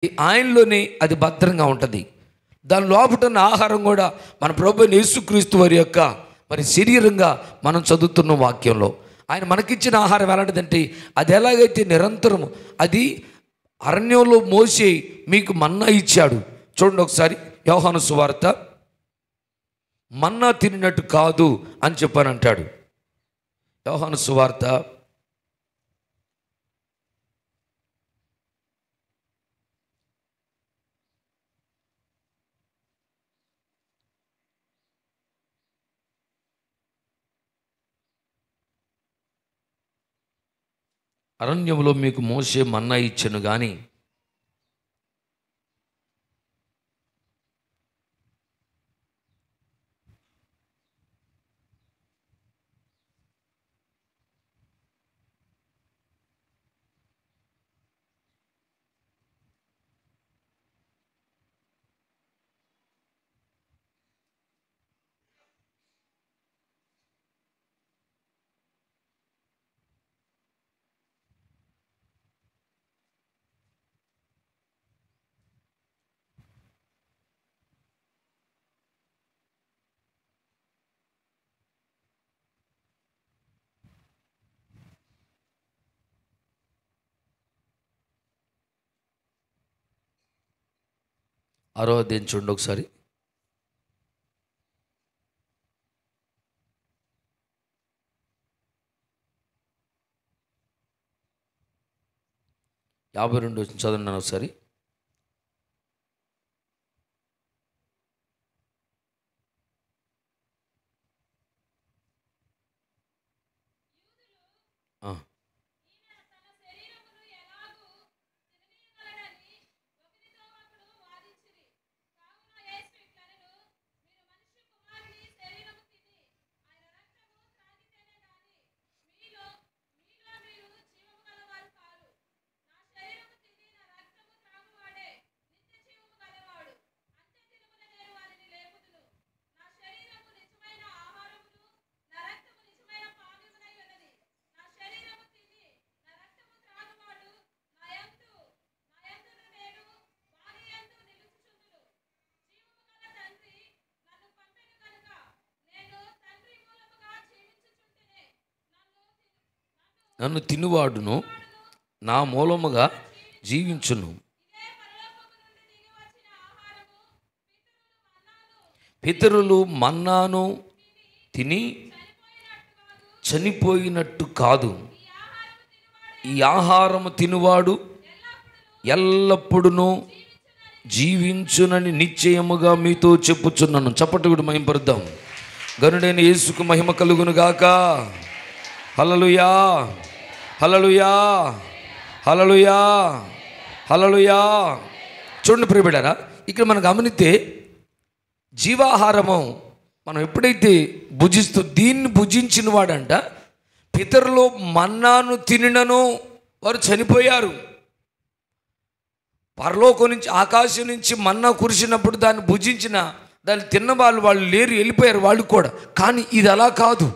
ఆయనలోనే అది భద్రంగా ఉంటుంది. దాని లోపట ఉన్న ఆహారం కూడా మన ప్రభువైన యేసుక్రీస్తు వారి యొక్క మరి శరీరంగా మనం చదువుతున్న వాక్యంలో ఆయన మనకిచ్చిన ఆహారం ఎలాంటిదంటే, అది ఎలాగైతే నిరంతరం అది అరణ్యంలో మోసే మీకు మన్నా ఇచ్చాడు. చూడండి ఒకసారి యోహాను సువార్త, మన్నా తిన్నట్టు కాదు అని చెప్పానంటాడు. యోహాను సువార్త 'అరణ్యములో మీకు మోషే మన్నా ఇచ్చెను గాని6వ అధ్యాయం చూడండి ఒకసారి. యాభై 52 చదవండి ఒకసారి. నన్ను తినువాడును నా మూలముగా జీవించును. పితరులు మన్నాను తిని చనిపోయినట్టు కాదు, ఈ ఆహారము తినువాడు ఎల్లప్పుడూ జీవించునని నిశ్చయముగా మీతో చెప్పుచున్నాను. చప్పటి కూడా మహింపరుద్దాం. గనుడైన యేసుకు మహిమ కలుగును గాక. హల్లెలూయా, హల్లెలూయా, హల్లెలూయా, హల్లెలూయా. చూడండి ప్రియబిడ్డారా, ఇక్కడ మనం గమనిస్తే జీవాహారము మనం ఎప్పుడైతే దీన్ని భుజించిన వాడంట, పితరులు మన్నాను తినినను వారు చనిపోయారు. పరలోకం నుంచి ఆకాశం నుంచి మన్నా కురిసినప్పుడు దాన్ని భుజించిన దాన్ని తిన్న వాళ్ళు లేరు, వెళ్ళిపోయారు వాళ్ళు కూడా. కానీ ఇది అలా కాదు.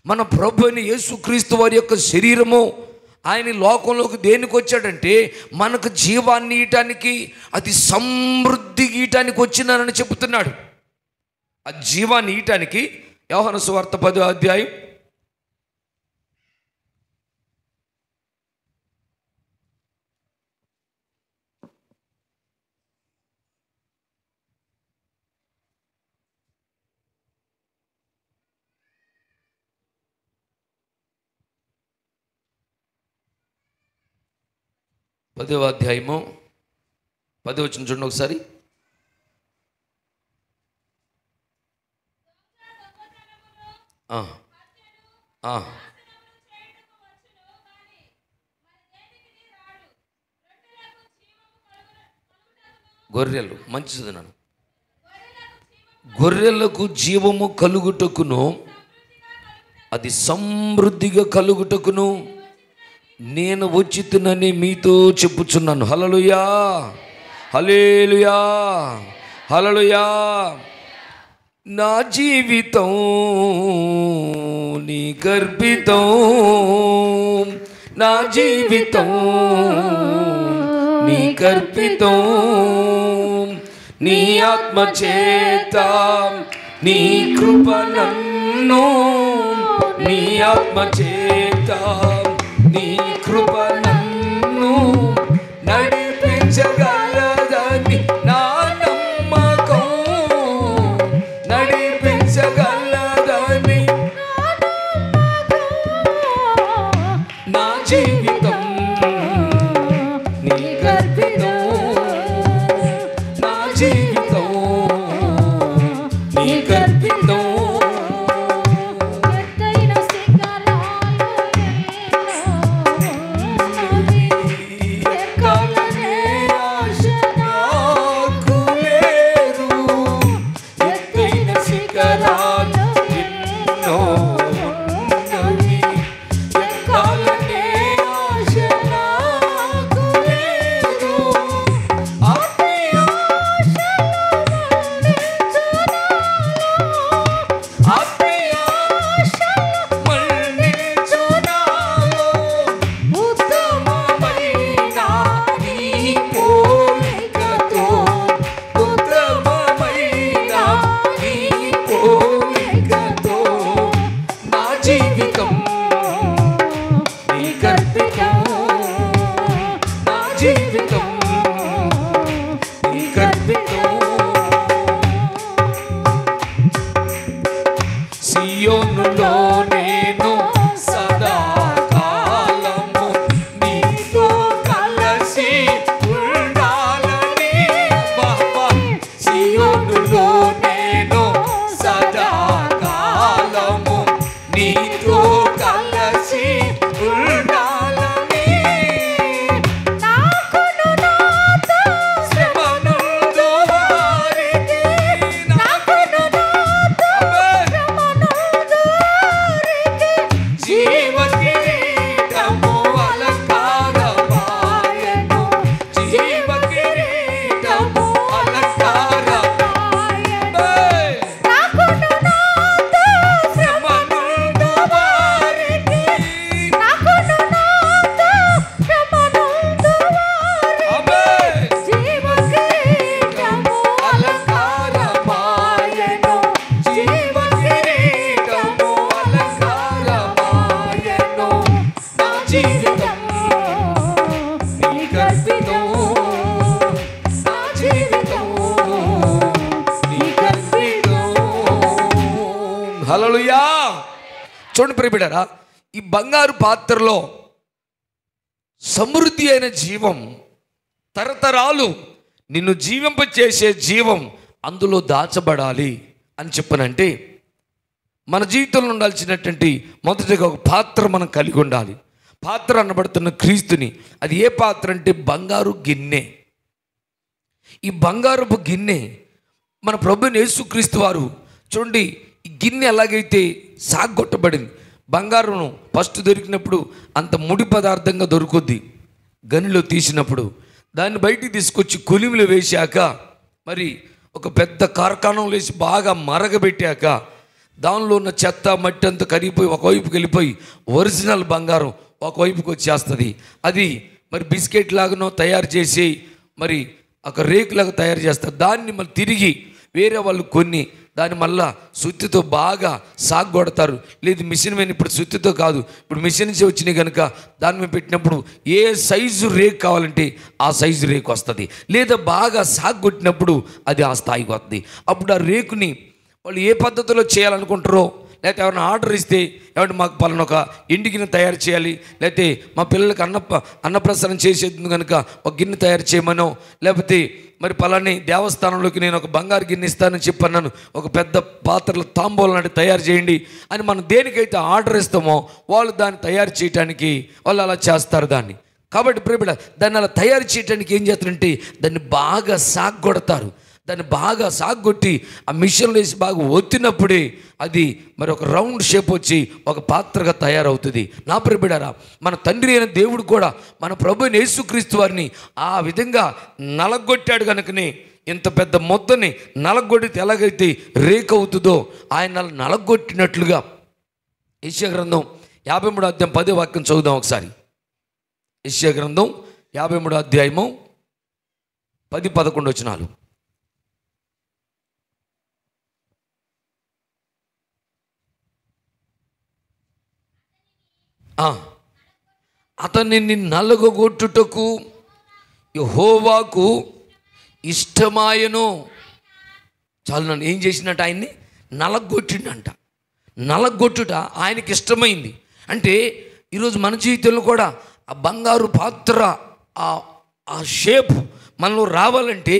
మన ప్రభు అయిన యేసుక్రీస్తు వారి యొక్క శరీరము ఆయన లోకంలోకి దేనికి వచ్చాడంటే మనకు జీవాన్ని ఇయటానికి, అది సమృద్ధి గీయటానికి వచ్చినానని చెబుతున్నాడు. ఆ జీవాన్ని ఇయటానికి యోహాను సువార్త 10వ అధ్యాయం 10వ అధ్యాయము 10వ వచనం చూడండి ఒకసారి. గొర్రెలు మంచిదన్నాను. గొర్రెలకు జీవము కలుగుటకును అది సమృద్ధిగా కలుగుటకును నేను వచ్చితునని మీతో చెప్పుచున్నాను. హల్లెలూయా, హల్లెలూయా, హల్లెలూయా. నా జీవితం నీ గర్భితం, నా జీవితం నీకర్పితం. నీ ఆత్మ చేత నీ కృప నన్ను, నీ ఆత్మ చేత నీ కృప నన్ను నడిపించగలదని నా నమ్మకం, నడిపించగలదని నా జీవితం నీకర్పితం, నా జీవితం నీకర్పితం. సియోనులో నేను సదాకాలము నీతో కలిసి ఉండాలని, సియోనులో నేను సదాకాలము నీతో కలిసి ఉండాలని, శ్రమనందు వారికి జీవకిరీటము అలంకారమాయెను, జీవకిరీటము అలంకారమాయెను. శ్రమనందు వారికి జీవకిరీటము అలంకారమాయెను, జీవకిరీటము అలంకారమాయెను. నా జీవితం నీకర్పితం, నా జీవితం నీకర్పితం. హల్లెలూయా. చూడండి ప్రియబిడ్డారా, ఈ బంగారు పాత్రలో సమృద్ధి అయిన జీవం, తరతరాలు నిన్ను జీవింపచేసే జీవం అందులో దాచబడాలి అని చెప్పనంటే, మన జీవితంలో ఉండాల్సినటువంటి మొదటిగా ఒక పాత్ర మనం కలిగి ఉండాలి. పాత్ర అనబడుతున్న క్రీస్తుని. అది ఏ పాత్ర అంటే బంగారు గిన్నె. ఈ బంగారపు గిన్నె మన ప్రభువైన యేసుక్రీస్తు వారు చూడండి, ఈ గిన్నె ఎలాగైతే సాగొట్టబడింది, బంగారం ఫస్ట్ దొరికినప్పుడు అంత ముడి పదార్థంగా దొరుకుద్ది. గనిలో తీసినప్పుడు దాన్ని బయటికి తీసుకొచ్చి కొలిమిలో వేశాక, మరి ఒక పెద్ద కార్ఖానంలో వేసి బాగా మరగబెట్టాక, దానిలో ఉన్న చెత్త మట్టి అంతా కరిగిపోయి ఒకవైపుకి వెళ్ళిపోయి ఒరిజినల్ బంగారం ఒకవైపుకి వచ్చేస్తుంది. అది మరి బిస్కెట్ లాగానో తయారు చేసి మరి ఒక రేకులాగా తయారు చేస్తారు. దాన్ని మళ్ళీ తిరిగి వేరే వాళ్ళు కొన్ని దాన్ని మళ్ళా సుత్తితో బాగా సాగొడతారు. లేదు మిషన్ మీద, ఇప్పుడు సుత్తితో కాదు, ఇప్పుడు మిషన్ నుంచి వచ్చినాయి కనుక దాని మీద పెట్టినప్పుడు ఏ సైజు రేకు కావాలంటే ఆ సైజు రేకు వస్తుంది. లేదా బాగా సాగొట్టినప్పుడు అది ఆ స్థాయికి వస్తుంది. అప్పుడు ఆ రేకుని వాళ్ళు ఏ పద్ధతిలో చేయాలనుకుంటారో, లేకపోతే ఎవరైనా ఆర్డర్ ఇస్తే ఏమంటే మాకు పలానా ఒక ఎండి గిన్నె తయారు చేయాలి, లేకపోతే మా పిల్లలకి అన్నప్రసారం చేసేది కనుక ఒక గిన్నె తయారు చేయమనో, లేకపోతే మరి పలాని దేవస్థానంలోకి నేను ఒక బంగారు గిన్నె ఇస్తానని చెప్పన్నాను, ఒక పెద్ద పాత్రలు తాంబూలం అంటే తయారు చేయండి అని మనం దేనికైతే ఆర్డర్ ఇస్తామో వాళ్ళు దాన్ని తయారు చేయడానికి వాళ్ళు అలా చేస్తారు దాన్ని. కాబట్టి ప్రియబిడ్డ, దాన్ని అలా తయారు చేయడానికి ఏం చేస్తారంటే దాన్ని బాగా సాగొడతారు. దాన్ని బాగా సాగొట్టి ఆ మిషన్లో వేసి బాగా ఒత్తినప్పుడే అది మరి ఒక రౌండ్ షేప్ వచ్చి ఒక పాత్రగా తయారవుతుంది. నా ప్రియబిడ్డారా, మన తండ్రి అయిన దేవుడు కూడా మన ప్రభువైన యేసుక్రీస్తు వారిని ఆ విధంగా నలగొట్టాడు కనుకనే ఇంత పెద్ద మొత్తని నలగొడితే ఎలాగైతే రేక్ అవుతుందో ఆయన నలగొట్టినట్లుగా యెషయా గ్రంథం 53వ అధ్యాయం 10వ వాక్యం చదువుదాం ఒకసారి. యెషయా గ్రంథం 53వ అధ్యాయము 10-11 వచనాలు. అతనిని నలగొట్టుటకు యెహోవాకు ఇష్టమాయను. చాలు, నన్ను ఏం చేసినట్టు ఆయన్ని నలగొట్టిండంట. నలగొట్టుట ఆయనకి ఇష్టమైంది. అంటే ఈరోజు మన జీవితంలో కూడా ఆ బంగారు పాత్ర, ఆ షేప్ మనలో రావాలంటే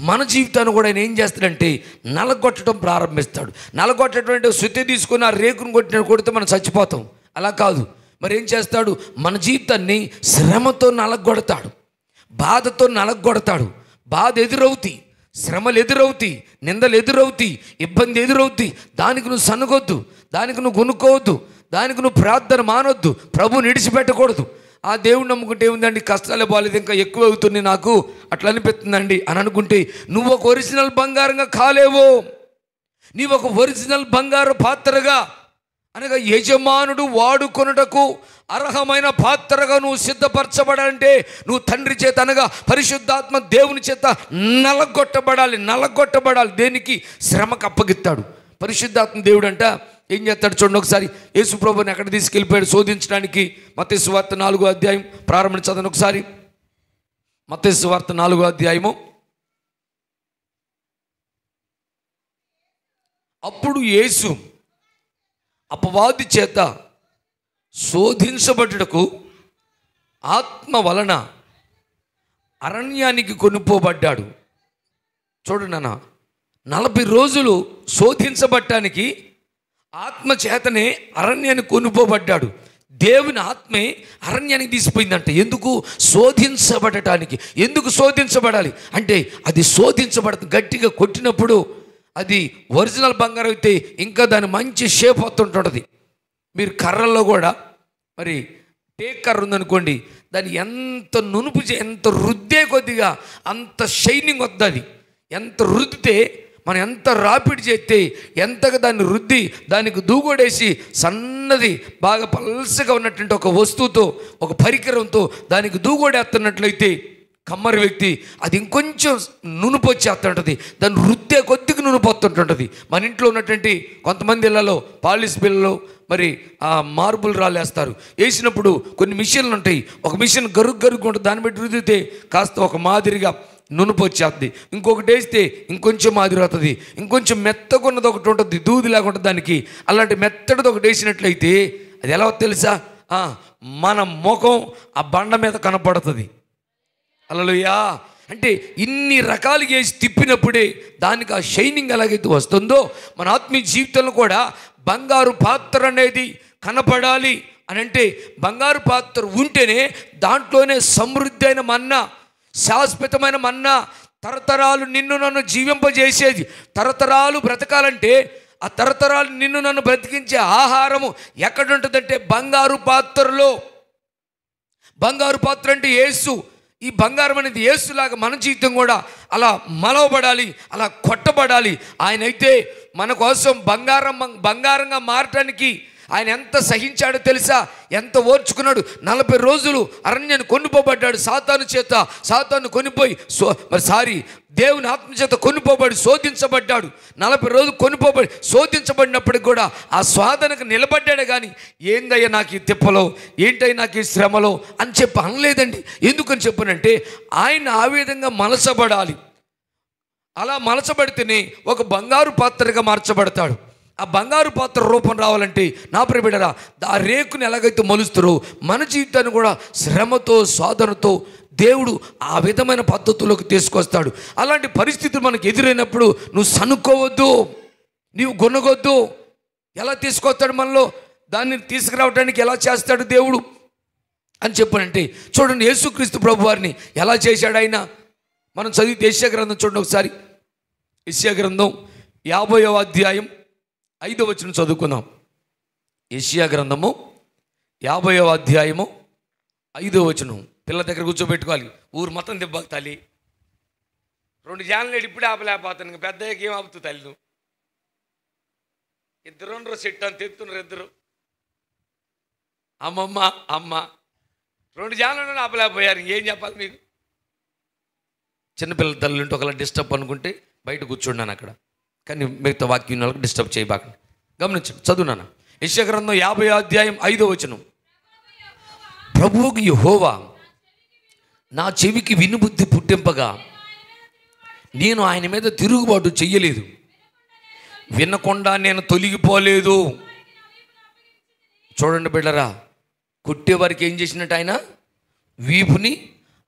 మన జీవితాన్ని కూడా ఆయన ఏం చేస్తాడంటే నలగొట్టడం ప్రారంభిస్తాడు. నలగొట్టడం శుద్ధి తీసుకొని ఆ రేకును కొడితే మనం చచ్చిపోతాం. అలా కాదు. మరి ఏం చేస్తాడు? మన జీవితాన్ని శ్రమతో నలగొడతాడు, బాధతో నలగొడతాడు. బాధ ఎదురవుతాయి, శ్రమలు ఎదురవుతాయి, నిందలు ఎదురవుతాయి, ఇబ్బంది ఎదురవుతాయి. దానికి నువ్వు సనగొద్దు, దానికి నువ్వు కొనుక్కోవద్దు, దానికి నువ్వు ప్రార్థన మానొద్దు, ప్రభువుని విడిచిపెట్టకూడదు. ఆ దేవుని నమ్ముకుంటే ఏముందండి, కష్టాలే బాగాలేదు, ఇంకా ఎక్కువ అవుతుంది నాకు అట్లా అనిపిస్తుందండి అని అనుకుంటే నువ్వు ఒక ఒరిజినల్ బంగారంగా కాలేవు. నీవు ఒక ఒరిజినల్ బంగారు పాత్రగా, అనగా యజమానుడు వాడుకొనుటకు అర్హమైన పాత్రగా నువ్వు సిద్ధపరచబడాలంటే నువ్వు తండ్రి చేత అనగా పరిశుద్ధాత్మ దేవుని చేత నలగొట్టబడాలి. దేనికి? శ్రమకు అప్పగిస్తాడు. పరిశుద్ధాత్మ దేవుడు అంట ఏం చేస్తాడు చూడండి ఒకసారి. యేసు ప్రభువుని ఎక్కడ తీసుకెళ్ళిపోయాడు శోధించడానికి? మత్తయి సువార్త 4వ అధ్యాయం ప్రారంభం చదవండి ఒకసారి. మత్తయి సువార్త 4వ అధ్యాయము. అప్పుడు యేసు అపవాది చేత శోధించబడుటకు ఆత్మ వలన అరణ్యానికి కొనుక్కోబడ్డాడు. చూడండి అన్న, 40 రోజులు శోధించబడటానికి ఆత్మ చేతనే అరణ్యానికి కొనుక్కోబడ్డాడు. దేవుని ఆత్మే అరణ్యానికి తీసిపోయిందంట. ఎందుకు? శోధించబడటానికి. ఎందుకు శోధించబడాలి అంటే అది శోధించబడుతుంది. గట్టిగా కొట్టినప్పుడు అది ఒరిజినల్ బంగారం అయితే ఇంకా దాని మంచి షేప్ వస్తుంటుంది. మీరు కర్రల్లో కూడా మరి టేక్ కర్ర ఉందనుకోండి, దాన్ని ఎంత నునుపు ఎంత రుద్దే కొద్దిగా అంత షైనింగ్ వస్తుంది. ఎంత రుద్దితే మనం ఎంత రాపిడి చేస్తే ఎంతగా దాన్ని రుద్ది దానికి దూగోడేసి సన్నది బాగా పల్సగా ఉన్నటువంటి ఒక వస్తువుతో, ఒక పరికరంతో దానికి దూగోడేస్తున్నట్లయితే కమ్మరి వ్యక్తి అది ఇంకొంచెం నునుపు వచ్చేస్తుంటుంది. దాన్ని రుద్దే కొద్దిగా నునుపు వస్తుంటుంటుంది. మన ఇంట్లో ఉన్నటువంటి కొంతమంది ఇళ్లలో పాలిష్ పిల్లలు మరి ఆ మార్బుల్ రాళ్ళు వేస్తారు. వేసినప్పుడు కొన్ని మిషన్లు ఉంటాయి. ఒక మిషన్ గరుగ్గా ఉంటుంది, దాన్ని బట్టి రుద్దితే కాస్త ఒక మాదిరిగా నునుపు వచ్చేస్తుంది. ఇంకొకటి వేస్తే ఇంకొంచెం మాదిరి అవుతుంది. ఇంకొంచెం మెత్తకున్నది ఒకటి ఉంటుంది, దూది లేకుండా దానికి. అలాంటి మెత్తడిది ఒకటి వేసినట్లయితే అది ఎలా తెలుసా? మన ముఖం ఆ బండ మీద కనపడుతుంది. హల్లెలూయా. అంటే ఇన్ని రకాలుగా వేసి తిప్పినప్పుడే దానికి ఆ షైనింగ్ ఎలాగైతే వస్తుందో మన ఆత్మీయ జీవితంలో కూడా బంగారు పాత్ర అనేది కనపడాలి అని అంటే బంగారు పాత్ర ఉంటేనే దాంట్లోనే సమృద్ధి అయిన మన్నా, శాశ్వతమైన మన్నా, తరతరాలు నిన్ను నన్ను జీవింపజేసేది. తరతరాలు బ్రతకాలంటే ఆ తరతరాలు నిన్ను నన్ను బ్రతికించే ఆహారము ఎక్కడుంటుందంటే బంగారు పాత్రలో. బంగారు పాత్ర అంటే యేసు. ఈ బంగారం అనేది యేసులాగా మన జీవితం కూడా అలా మలవబడాలి, అలా కొట్టబడాలి. ఆయన అయితే మన కోసం బంగారంగా మారటానికి ఆయన ఎంత సహించాడో తెలుసా? ఎంత ఓర్చుకున్నాడు. 40 రోజులు అరణ్యాన్ని కొనుక్కోబడ్డాడు సాతాను చేత. సాతాను కొనిపోయి దేవుని ఆత్మ చేత కొనుక్కోబడి శోధించబడ్డాడు. 40 రోజులు కొనుక్కోబడి శోధించబడినప్పటికి కూడా ఆ స్వాదనకు నిలబడ్డాడు. కానీ ఏందయ్యా నాకు ఈ తిప్పలో, ఏంటయ్యా నాకు ఈ శ్రమలో అని చెప్పి అనలేదండి. ఎందుకని చెప్పనంటే ఆయన ఆ విధంగా మలచబడాలి. అలా మలచబడితేనే ఒక బంగారు పాత్రగా మార్చబడతాడు. ఆ బంగారు పాత్ర రూపం రావాలంటే నా ప్రియబిడ్డలారా, ఆ రేకుని ఎలాగైతే మలుస్తారో మన జీవితాన్ని కూడా శ్రమతో సాధనతో దేవుడు ఆ విధమైన పద్ధతుల్లోకి తీసుకొస్తాడు. అలాంటి పరిస్థితులు మనకు ఎదురైనప్పుడు నువ్వు సనుక్కోవద్దు, నీవు గొనగొద్దు. ఎలా తీసుకొస్తాడు మనలో? దాన్ని తీసుకురావడానికి ఎలా చేస్తాడు దేవుడు అని చెప్పనంటే చూడండి, యేసుక్రీస్తు ప్రభు వారిని ఎలా చేశాడు ఆయన. మనం చదివితే యెషయా గ్రంథం చూడండి ఒకసారి. యెషయా గ్రంథం 50వ అధ్యాయం 5వ వచనం చదువుకుందాం. యెషయా గ్రంథము 50వ అధ్యాయము 5వ వచనం. పిల్లల దగ్గర కూర్చోబెట్టుకోవాలి. ఊరు మొత్తం దెబ్బకు తల్లి 2 జాన్లేడు ఇప్పుడే ఆపలేకపోతాను. ఇంక పెద్దయ్యకి ఏం ఆపుతూ తల్లి నువ్వు? ఇద్దరు సెట్ అని తెత్తున్నారు ఇద్దరు. అమ్మ 2 జాన్లు ఆపలేకపోయారు. ఏం చెప్పాలి మీకు? చిన్నపిల్లల తల్లింటి ఒకలా డిస్టర్బ్ అనుకుంటే బయట కూర్చున్నాను అక్కడ, కానీ మిగతా వాక్యం వాళ్ళకి డిస్టర్బ్ చేయబాకండి. గమనించండి, చదువునాను. యెషయా గ్రంథం 50వ అధ్యాయం 5వ వచనం. ప్రభువుకు యెహోవా నా చెవికి వినుబుద్ధి పుట్టింపగా నేను ఆయన మీద తిరుగుబాటు చెయ్యలేదు, వినకుండా నేను తొలగిపోలేదు. చూడండి బిడ్డరా, కొట్టేవారికి ఏం చేసినట్టు ఆయన వీపుని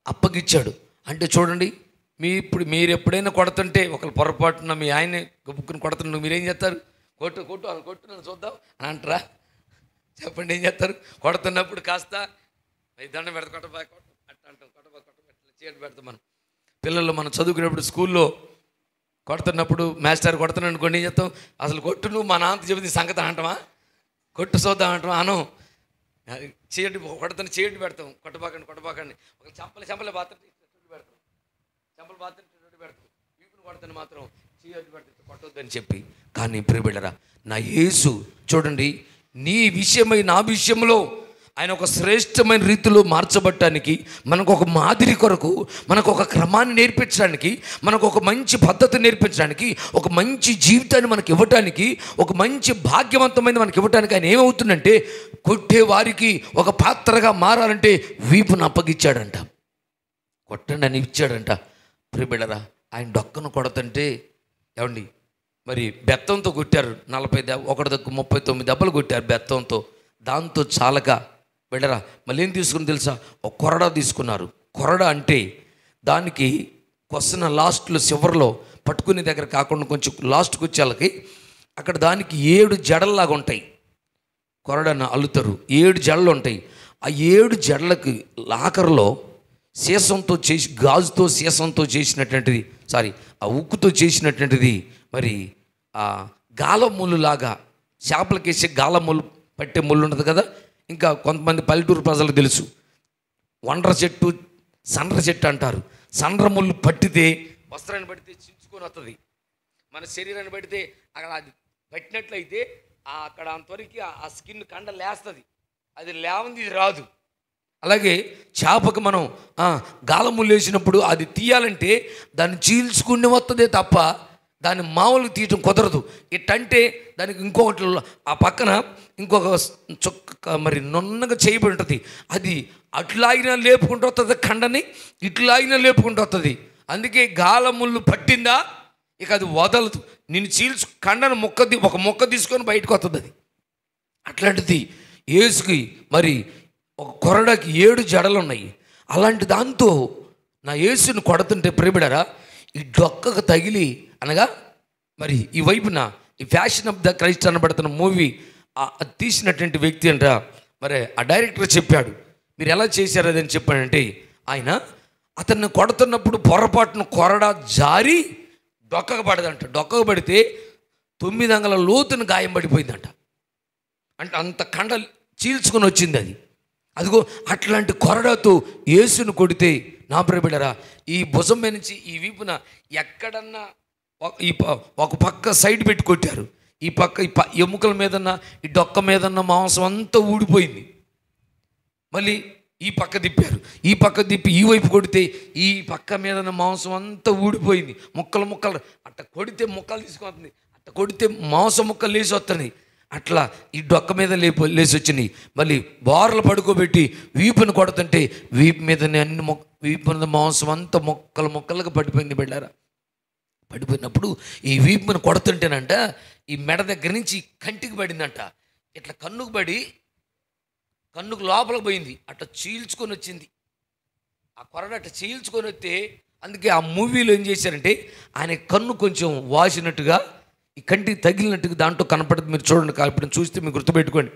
అప్పగిచ్చాడు. అంటే చూడండి, మీరు ఎప్పుడైనా కొడుతుంటే ఒకరు పొరపాటున మీ ఆయనే గబుక్కుని కొడుతున్న మీరేం చేస్తారు? కొట్టు కొట్టు అని కొట్టు నన్ను చూద్దాం అని అంటారా? చెప్పండి, ఏం చేస్తారు? కొడుతున్నప్పుడు కాస్త దండం పెడతా, కొట్టబా కొట్ట అట్ట అంటాం, కొట్టబా చేయడం పెడతాం. పిల్లలు మనం చదువుకునేప్పుడు స్కూల్లో కొడుతున్నప్పుడు మాస్టర్ కొడుతున్నాను అనుకోండి, ఏం చేస్తాం? అసలు కొట్టు నువ్వు మా నాన్న చెబుతుంది సంగతి అంటామా? కొట్టు చూద్దాం అంటాం అనం. చేయటి కొడుతున్న చేయటి పెడతాం, కొట్టబాకండి కొట్టబాకండి. ఒక చెంపలే పాత్ర పెడతాం, చెంపల పాత్ర పెడతాం, వీపును కొడుతున్న మాత్రం చేయటి పెడతాం, కొట్టొద్దని చెప్పి. కానీ ప్రియబిడ్డరా, నా యేసు చూడండి, నీ విషయమై నా విషయంలో ఆయన ఒక శ్రేష్టమైన రీతిలో మార్చబట్టడానికి, మనకు ఒక మాదిరి కొరకు, మనకు ఒక క్రమాన్ని నేర్పించడానికి, మనకు ఒక మంచి పద్ధతి నేర్పించడానికి, ఒక మంచి జీవితాన్ని మనకి ఇవ్వటానికి, ఒక మంచి భాగ్యవంతమైన మనకి ఇవ్వటానికి ఆయన ఏమవుతుందంటే, కొట్టే వారికి ఒక పాత్రగా మారాలంటే వీపును అప్పగిచ్చాడంట, కొట్టండి అని ఇచ్చాడంట. ప్రియబిడ్డరా, ఆయన డొక్కను కొడుతుంటే ఏమండి మరి బెత్తంతో కొట్టారు, 39 దెబ్బలు కొట్టారు బెత్తంతో. దాంతో చాలక బిడ్డరా మళ్ళీ ఏం తీసుకుని తెలుసా? ఒక కొరడా తీసుకున్నారు. కొరడా అంటే దానికి కొసన లాస్ట్లో చివరిలో పట్టుకునే దగ్గర కాకుండా కొంచెం లాస్ట్కి వచ్చేళ్ళకి అక్కడ దానికి 7 జడల్లాగా ఉంటాయి. కొరడాను అల్లుతారు, 7 జడలు ఉంటాయి. ఆ 7 జడలకి ఆఖరిలో సీసంతో చేసి, గాజుతో సీసంతో చేసినటువంటిది, ఆ ఉక్కుతో చేసినటువంటిది, మరి ఆ గాలం ముళ్ళులాగా, చేపలకేసే గాలం ముళ్ళు పట్టే ముళ్ళు ఉంటుంది కదా. ఇంకా కొంతమంది పల్లెటూరు ప్రజలకు తెలుసు, వండ్ర చెట్టు సండ్ర చెట్టు అంటారు. సండ్ర ముళ్ళు పట్టితే, వస్త్రాన్ని పడితే చించుకొని వస్తుంది. మన శరీరాన్ని పడితే అక్కడ అది పట్టినట్లయితే అక్కడ అంతవరకు ఆ స్కిన్ కండ లేస్తుంది, అది లేవంది ఇది రాదు. అలాగే చేపకు మనం గాలముళ్ళు వేసినప్పుడు అది తీయాలంటే దాన్ని చీల్చుకుని వస్తుందే తప్ప దాన్ని మామూలుగా తీయటం కుదరదు. ఇట్టంటే దానికి ఇంకొకటి ఆ పక్కన ఇంకొక చొక్క మరి నున్నగా చేయబడి ఉంటుంది. అది అట్లాగినా లేపుకుంటూ వస్తుంది కండని, ఇట్లాగినా లేపుకుంటూ వస్తుంది. అందుకే గాలముళ్ళు పట్టిందా ఇక అది వదలదు, నేను చీల్చు కండను ఒక మొక్క తీసుకొని బయటకు వస్తుంది అది. అట్లాంటిది యేసుకి మరి ఒక కొరడాకి 7 జడలు ఉన్నాయి. అలాంటి దాంతో నా యేసుని కొడుతుంటే ప్రియబిడరా, ఈ డొక్కకు తగిలి అనగా మరి ఈ వైపున ఈ ఫ్యాషన్ ఆఫ్ ద క్రైస్ట్ అనబడుతున్న మూవీ తీసినటువంటి వ్యక్తి అంట, మరి ఆ డైరెక్టర్ చెప్పాడు, మీరు ఎలా చేశారు అదని చెప్పాడంటే, ఆయన అతన్ని కొడుతున్నప్పుడు పొరపాటున కొరడా జారి డొక్కకు పడదంట. డొక్కకు పడితే 9 అంగుళాల లోతున గాయం పడిపోయిందంట. అంటే అంత కండ చీల్చుకొని వచ్చింది అది. అదిగో అట్లాంటి కొరడాతో యేసును కొడితే నా ప్రియబిడ్డరా, ఈ భుజం మీద నుంచి ఈ వీపున ఎక్కడన్నా ఒక పక్క సైడ్ పెట్టి కొట్టారు, ఈ పక్క ఎముకల మీదన్నా ఈ డొక్క మీదన్నా మాంసం అంతా ఊడిపోయింది. మళ్ళీ ఈ పక్క తిప్పారు, ఈ పక్క తిప్పి ఈ వైపు కొడితే ఈ పక్క మీదన్న మాంసం అంతా ఊడిపోయింది. ముక్కలు అట్ట కొడితే ముక్కలు తీసుకొస్తుంది, అట్ట కొడితే మాంసం ముక్కలు లేచి వస్తున్నాయి. అట్లా ఈ డొక్క మీద లేచి వచ్చినాయి. మళ్ళీ బోర్లు పడుకోబెట్టి వీపును కొడుతుంటే వీపు మీదనే వీపు మీద మాంసం అంతా ముక్కలుగా పడిపోయింది. బిడ్డారా, పడిపోయినప్పుడు ఈ వీపును కొడుతుంటేనంట ఈ మెడ దగ్గర నుంచి కంటికి పడిందంట. ఇట్లా కన్నుకు పడి కన్నుకు లోపలికి పోయింది, అట్లా చీల్చుకొని వచ్చింది. ఆ కొరడ అట్లా చీల్చుకొని వస్తే, అందుకే ఆ మూవీలో ఏం చేశారంటే ఆయన కన్ను కొంచెం వాసినట్టుగా, ఈ కంటికి తగిలినట్టుగా దాంట్లో కనపడుతుంది. మీరు చూడండి, ఇప్పుడు చూస్తే మీరు గుర్తుపెట్టుకోండి.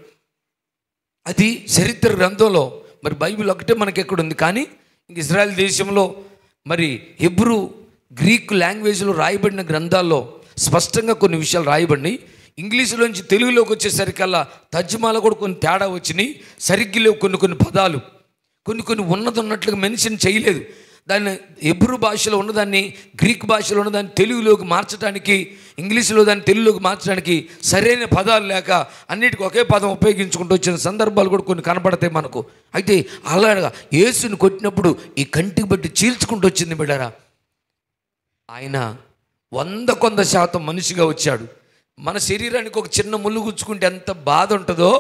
అది చరిత్ర గ్రంథంలో మరి బైబిల్ ఒకటే మనకి ఎక్కడుంది, కానీ ఇంక ఇజ్రాయెల్ దేశంలో మరి హెబ్రూ గ్రీక్ లాంగ్వేజ్లో రాయబడిన గ్రంథాల్లో స్పష్టంగా కొన్ని విషయాలు రాయబడినాయి. ఇంగ్లీషులోంచి తెలుగులోకి వచ్చేసరికల్లా తర్జుమాలో కూడా కొన్ని తేడా వచ్చినాయి. సరిగ్గా లేవు కొన్ని పదాలు, కొన్ని ఉన్నట్లుగా మెన్షన్ చేయలేదు. దాన్ని హెబ్రూ భాషలో ఉన్నదాన్ని గ్రీక్ భాషలో ఉన్నదాన్ని తెలుగులోకి మార్చడానికి, ఇంగ్లీషులో దాన్ని తెలుగులోకి మార్చడానికి సరైన పదాలు లేక అన్నిటికీ ఒకే పదం ఉపయోగించుకుంటూ వచ్చిన సందర్భాలు కూడా కొన్ని కనపడతాయి మనకు. అయితే అలాగా యేసుని కొట్టినప్పుడు ఈ కంటికి బట్టి చీల్చుకుంటూ వచ్చింది బిడ్డారా. ఆయన 100% మనిషిగా వచ్చాడు. మన శరీరానికి ఒక చిన్న ముళ్ళు గుచ్చుకుంటే ఎంత బాధ ఉంటుందో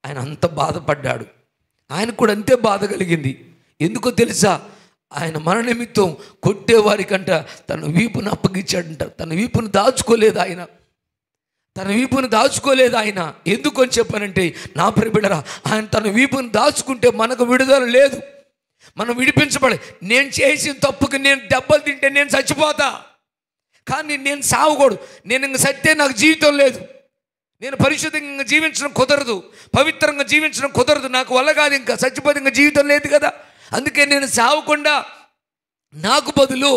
ఆయన అంత బాధపడ్డాడు. ఆయనకు కూడా అంతే బాధ కలిగింది. ఎందుకో తెలుసా? ఆయన మన నిమిత్తం కొట్టేవారికంట తన వీపును అప్పగించాడంట. తన వీపును దాచుకోలేదు ఆయన. ఎందుకు అని చెప్పానంటే, నా ప్రియబిడ్డలారా, ఆయన తన వీపును దాచుకుంటే మనకు విడుదల లేదు, మనం విడిపించబడే. నేను చేసిన తప్పుకి నేను దెబ్బలు తింటే నేను చచ్చిపోతా, కానీ నేను సావకూడదు. నేను ఇంక సత్తే నాకు జీవితం లేదు. నేను పరిశుద్ధంగా జీవించడం కుదరదు, పవిత్రంగా జీవించడం కుదరదు, నాకు వల్ల కాదు. ఇంకా చచ్చిపోతే ఇంకా జీవితం లేదు కదా. అందుకే నేను సావకుండా నాకు బదులు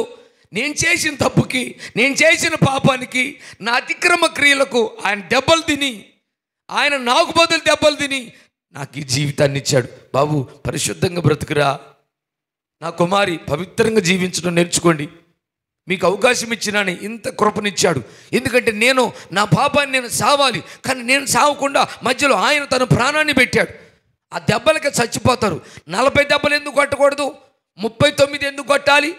నేను చేసిన తప్పుకి, నేను చేసిన పాపానికి, నా అతిక్రమ క్రియలకు ఆయన దెబ్బలు తిని, ఆయన నాకు బదులు దెబ్బలు తిని నాకు ఈ జీవితాన్ని ఇచ్చాడు. బాబు, పరిశుద్ధంగా బ్రతుకురా నా కుమారి, పవిత్రంగా జీవించడం నేర్చుకోండి. మీకు అవకాశం ఇచ్చినాని ఇంత కృపనిచ్చాడు. ఎందుకంటే నేను నా పాపాన్ని నేను సావాలి, కానీ నేను సావకుండా మధ్యలో ఆయన తన ప్రాణాన్ని పెట్టాడు. ఆ దెబ్బలకి చచ్చిపోతారు. 40 దెబ్బలు ఎందుకు కొట్టకూడదు? 39 ఎందుకు కొట్టాలి?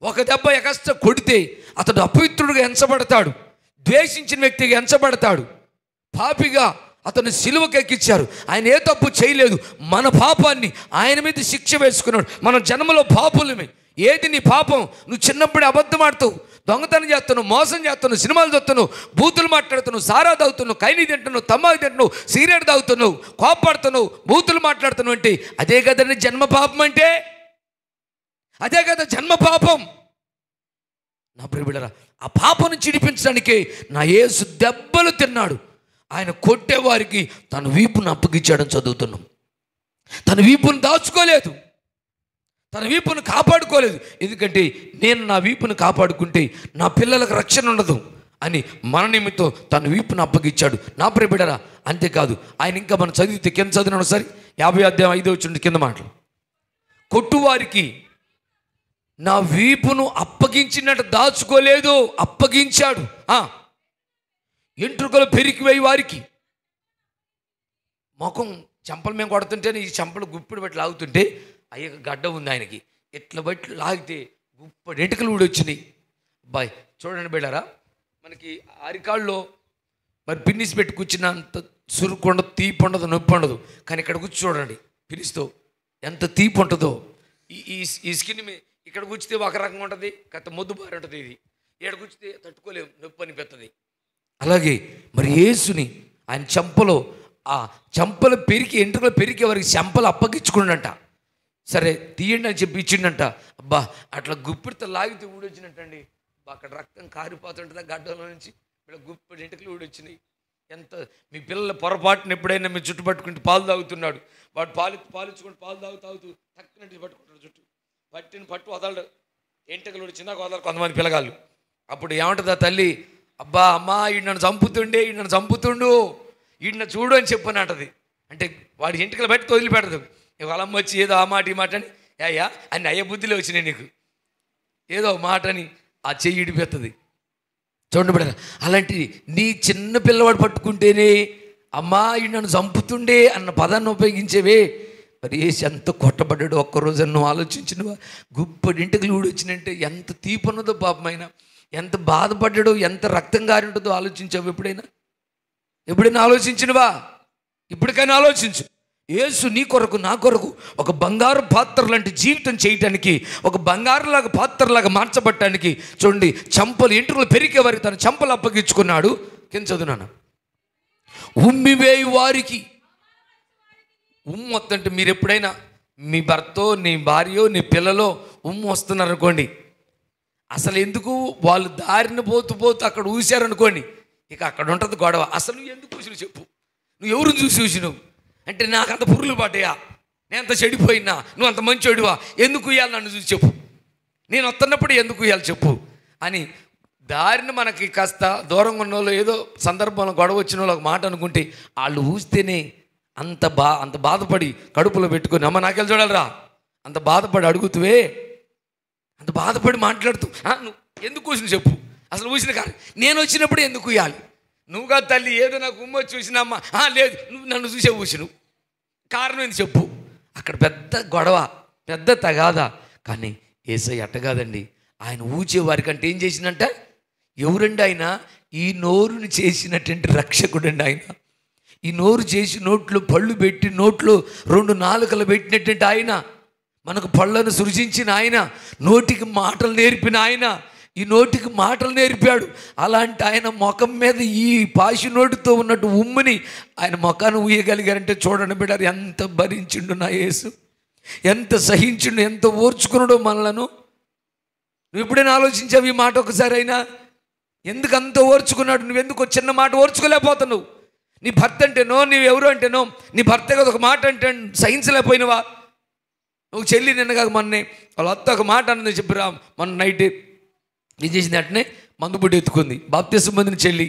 ఒక దెబ్బ ఎగస్ట్రా కొడితే అతడు అపవిత్రుడిగా ఎంచబడతాడు, ద్వేషించిన వ్యక్తిగా ఎంచబడతాడు, పాపిగా అతను సిలువకు ఎక్కించారు. ఆయన ఏ తప్పు చేయలేదు. మన పాపాన్ని ఆయన మీద శిక్ష వేసుకున్నాడు. మన జన్మలో పాపులమే. ఏది నీ పాపం? నువ్వు చిన్నప్పుడే అబద్ధం ఆడుతావు, దొంగతనం చేస్తున్నావు, మోసం చేస్తున్నావు, సినిమాలు చూస్తున్నావు, బూతులు మాట్లాడుతున్నావు, సారా తాగుతున్నావు, కైనీ తింటున్నావు, తమ్మాకు తింటున్నావు, సిగరెట్ తాగుతున్నావు, కోపడుతున్నావు, బూతులు మాట్లాడుతున్నావు అంటే అదే కదండి జన్మ పాపం అంటే. అదే కదా జన్మ పాపం. నా ప్రియబిడ్డలారా, ఆ పాపం నుంచి విడిపించడానికే నా యేసు దెబ్బలు తిన్నాడు. ఆయన కొట్టేవారికి తన వీపును అప్పగించాడని చదువుతున్నాం. తన వీపును దాచుకోలేదు, తన వీపును కాపాడుకోలేదు. ఎందుకంటే నేను నా వీపును కాపాడుకుంటే నా పిల్లలకు రక్షణ ఉండదు అని మన నిమిత్తం తన వీపును అప్పగించాడు. నా ప్రియబిడ్డలారా, అంతేకాదు ఆయన ఇంకా మనం చదివితే కింద చదివినాడు. సరే, 50 అధ్యాయం 5 వచ్చిన కింద మాటలు, కొట్టువారికి నా వీపును అప్పగించినట్టు దాచుకోలేదు, అప్పగించాడు. ఎంట్రుకలు పెరికివేయి వారికి, ముఖం చెంపలు మేము కొడుతుంటే ఈ చెంపలు గుప్పిడి బట్టి లాగుతుంటే అయ్యక గడ్డ ఉంది ఆయనకి, ఇట్లా బట్టి లాగితే గుప్పడి ఎంటుకలు కూడా వచ్చినాయి. బాయ్ చూడండి బిడ్డారా, మనకి అరికాళ్ళలో మరి పిన్నిసి పెట్టి కూర్చున్నంత సురుకు ఉండదు, తీపి ఉండదు, నొప్పి ఉండదు. కానీ ఇక్కడ కూర్చు చూడండి, పినిస్తో ఎంత తీపి ఉంటుందో. ఈ స్కిన్ ఇక్కడ కూర్చితే ఒక రకంగా ఉంటుంది, కథ మొద్దు బారి ఉంటుంది. ఇది ఇక్కడ కూర్చితే తట్టుకోలేము, నొప్పి అనిపిస్తుంది. అలాగే మరి యేసుని ఆయన చెంపలో, ఆ చెంపలు పెరికి, ఎంట్రుకలు పెరికే వారికి చెంపలు అప్పగించుకున్నాడంట. సరే తీయండి అని చెప్పి ఇచ్చిండంట. అబ్బా, అట్లా గుప్పిడితో లాగితే ఊడొచ్చినట్టండి. అక్కడ రక్తం కారిపోతుంటుంది గడ్డలో నుంచి. ఇక్కడ గుప్పిడి ఎంటుకలు ఊడొచ్చినాయి. ఎంత మీ పిల్లల పొరపాటున ఎప్పుడైనా మీరు చుట్టు పట్టుకుంటే పాలు తాగుతున్నాడు, వాడు పాలించుకుంటూ పాలు తాగుతూ తక్కువ పట్టుకుంటాడు, చుట్టూ పట్టు వదలడు, ఎంటకలు చిన్నగా వదలరు కొంతమంది పిల్లగాళ్ళు. అప్పుడు ఏమంటుంది ఆ తల్లి? అబ్బా అమ్మా, ఈడు నన్ను చంపుతుండు, ఈయన చూడు అని చెప్పనంటది. అంటే వాడి ఎంటకలు బట్టి వదిలిపెట్టదు. వాళ్ళమ్మ వచ్చి ఏదో ఆ మాట ఈ మాట అని, అయ్యా అన్ని అయ్య బుద్ధిలో వచ్చినాయి నీకు, ఏదో మాట అని ఆ చెయ్యి ఇడిపోతుంది. చూడండి బిడ్డ, అలాంటి నీ చిన్న పిల్లవాడు పట్టుకుంటేనే అమ్మా ఈడు నన్ను చంపుతుండే అన్న పదాన్ని ఉపయోగించేవే. మరి ఏసి ఎంత కొట్టబడ్డాడు ఒక్కరోజు నువ్వు ఆలోచించినవా? గుప్పడి ఇంటికి ఊడొచ్చినంటే ఎంత తీపున్నదో పాపమైన, ఎంత బాధపడ్డాడో, ఎంత రక్తం గారి ఉంటుందో ఆలోచించావు ఎప్పుడైనా ఆలోచించినవా? ఇప్పటికైనా ఆలోచించు. యేసు నీ కొరకు నా కొరకు ఒక బంగారు పాత్ర లాంటి జీవితం చేయటానికి, ఒక బంగారులాగా పాత్రలాగా మార్చబట్టడానికి చూడండి, చంపలు ఎంట్రుకలు పెరిగే వారికి తన చంపలు అప్పగించుకున్నాడు. కింద చదువునాను, ఉమ్మివేయి వారికి. ఉమ్ము వస్తుంటే మీరు ఎప్పుడైనా మీ భర్తో, నీ భార్యో, నీ పిల్లలో ఉమ్ము వస్తున్నారు అనుకోండి, అసలు ఎందుకు వాళ్ళు దారిని పోతూ అక్కడ ఊసారనుకోండి, ఇక అక్కడ ఉంటుంది గొడవ. అసలు నువ్వు ఎందుకు చూసినావు చెప్పు, నువ్వు ఎవరిని చూసినావు అంటే, నాకు అంత పురుగులు పడ్డాయా, నేను అంత చెడిపోయినా, నువ్వు అంత మంచోడివా, ఎందుకు ఇవ్వాలి నన్ను చూసి చెప్పు, నేను వస్తున్నప్పుడు ఎందుకు ఇవ్వాలి చెప్పు అని దారిని మనకి కాస్త దూరంగా ఉన్న వాళ్ళు ఏదో సందర్భంలో గొడవ వచ్చిన వాళ్ళు ఒక మాట అనుకుంటే, వాళ్ళు ఊస్తేనే అంత బాధపడి కడుపులో పెట్టుకొని, అమ్మ నాకెళ్ళి చూడాలరా, అంత బాధపడి అడుగుతువే, అంత బాధపడి మాట్లాడుతూ నువ్వు ఎందుకు ఊసిన చెప్పు, అసలు ఊసిన కాదు, నేను వచ్చినప్పుడు ఎందుకు ఇవ్వాలి, నువ్వు కాదు తల్లి, ఏదో నాకు ఉమ్మ చూసినా అమ్మ, లేదు నువ్వు నన్ను చూసే ఊసిను, కారణం ఏంది చెప్పు. అక్కడ పెద్ద గొడవ, పెద్ద తగాదా. కానీ యేసయ్య అట్ట కాదండి, ఆయన ఊచే వారికి అంటే ఏం చేసినంట? ఎవరండి ఆయన? ఈ నోరుని చేసినటువంటి రక్షకుడు అండి ఆయన. ఈ నోరు చేసి నోట్లో పళ్ళు పెట్టి నోట్లో 2 నాలుకలు పెట్టినటువంటి ఆయన, మనకు పళ్ళను సృజించిన ఆయన, నోటికి మాటలు నేర్పిన ఆయన, ఈ నోటికి మాటలు నేర్పాడు. అలాంటి ఆయన ముఖం మీద ఈ పాసి నోటితో ఉన్నట్టు ఉమ్ముని ఆయన ముఖాన్ని ఊయగలిగారంటే చూడండి బిడ్డారు, ఎంత భరించిండు నా యేసు, ఎంత సహించిండు, ఎంత ఓర్చుకున్నాడో మనలను. నువ్వు ఎప్పుడైనా ఆలోచించావు ఈ మాట ఒకసారి అయినా? ఎందుకు అంత ఓర్చుకున్నాడు? నువ్వెందుకు చిన్న మాట ఓర్చుకోలేకపోతున్నావు? నీ భర్త అంటేనో, నీవెవరు అంటేనో, నీ భర్త కదా ఒక మాట అంటే సహించలేకపోయినవా? నువ్వు చెల్లి నిన్నగా మొన్నే వాళ్ళ అత్త ఒక మాట అన్నది చెప్పిరా, మొన్న నైట్ ఏం చేసింది అంటే మందు బుడ్డి ఎత్తుకుంది. బాప్తిసం పొందిన చెల్లి,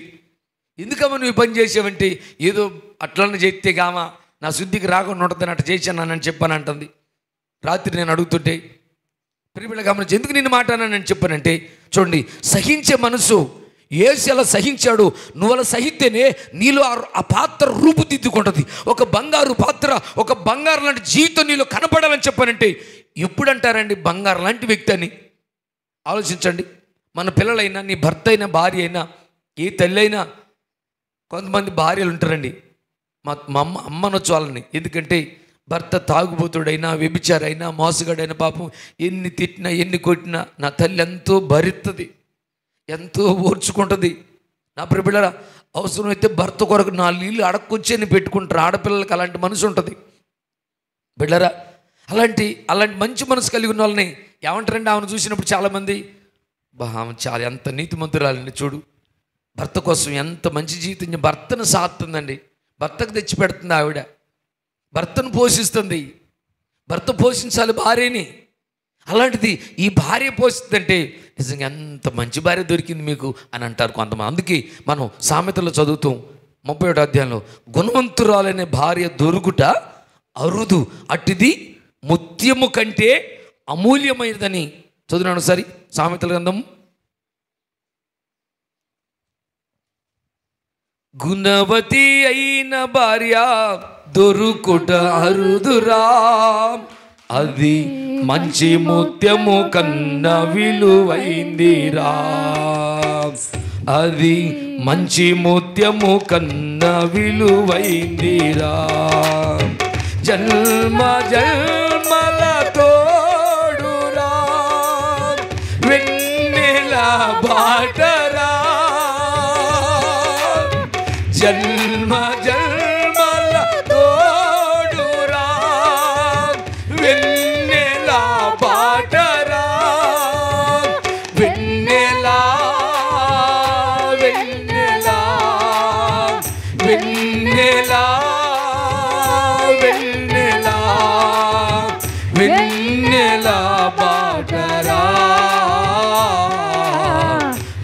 ఎందుకమ్మా నువ్వు ఈ పని చేసావంటే, ఏదో అట్లనే చేస్తే కామా నా శుద్ధికి రాకుండా ఉంటుందని అట్లా చేశానని చెప్పాను అంటుంది. రాత్రి నేను అడుగుతుంటే, ప్రియబిడ్డ గమనించి, ఎందుకు నిన్ను మాట అన్నానని చెప్పానంటే, చూడండి, సహించే మనసు యేసు ఎలా సహించాడు, నువ్వు అలా సహిస్తేనే నీలో ఆ పాత్ర రూపుదిద్దుకుంటుంది. ఒక బంగారు పాత్ర, ఒక బంగారు లాంటి జీవితం నీలో కనపడాలని చెప్పానంటే, ఎప్పుడు అంటారండి బంగారు లాంటి వ్యక్తి అని? ఆలోచించండి. మన పిల్లలైనా, నీ భర్త అయినా, భార్య అయినా, ఏ తల్లి అయినా, కొంతమంది భార్యలు ఉంటారండి, మా అమ్మనొచ్చు వాళ్ళని. ఎందుకంటే భర్త తాగుబోతుడైనా, వ్యభిచారైనా, మోసగాడైనా, పాపం ఎన్ని తిట్టినా ఎన్ని కొట్టినా నా తల్లి ఎంతో భరిస్తుంది, ఎంతో ఓర్చుకుంటుంది. నా ప్రియబిడ్డలారా, అవసరమైతే భర్త కొరకు 4 నీళ్ళు అడక్కొచ్చి పెట్టుకుంటారు. ఆడపిల్లలకి అలాంటి మనసు ఉంటుంది బిడ్డలారా. అలాంటి మంచి మనసు కలిగి ఉన్న వాళ్ళని ఏమంటారండి? ఆమెను చూసినప్పుడు చాలామంది, ఆమె చాలా ఎంత నీతిమంతురాలండి, చూడు భర్త కోసం ఎంత మంచి జీవితం, భర్తను సాత్తుందండి, భర్తకు తెచ్చి పెడుతుంది ఆవిడ, భర్తను పోషిస్తుంది. భర్త పోషించాలి భార్యని. అలాంటిది ఈ భార్య పోషిస్తుందంటే నిజంగా ఎంత మంచి భార్య దొరికింది మీకు అని అంటారు కొంతమంది. అందుకే మనం సామెతలో చదువుతాం 31వ అధ్యాయంలో, గుణవంతురాలనే భార్య దొరుకుట అరుదు, అట్టిది ముత్యము కంటే అమూల్యమైనదని చదువునాను సరి. సామెతల గ్రంథం, గుణవతి అయిన భార్య దొరుకుట అరుదురా, అది మంచి ముత్యము కన్నా విలువైందిరా, అది మంచి ముత్యము కన్నా విలువైందిరా, జన్మ జన్మల తోడురా, వెన్నెల బాటరా, జన్మ జన్మల తోడురా, వెన్నెల బాటరా, వెన్నెల వెన్నెల వెన్నెల వెన్నెల వెన్నెల బాటరా,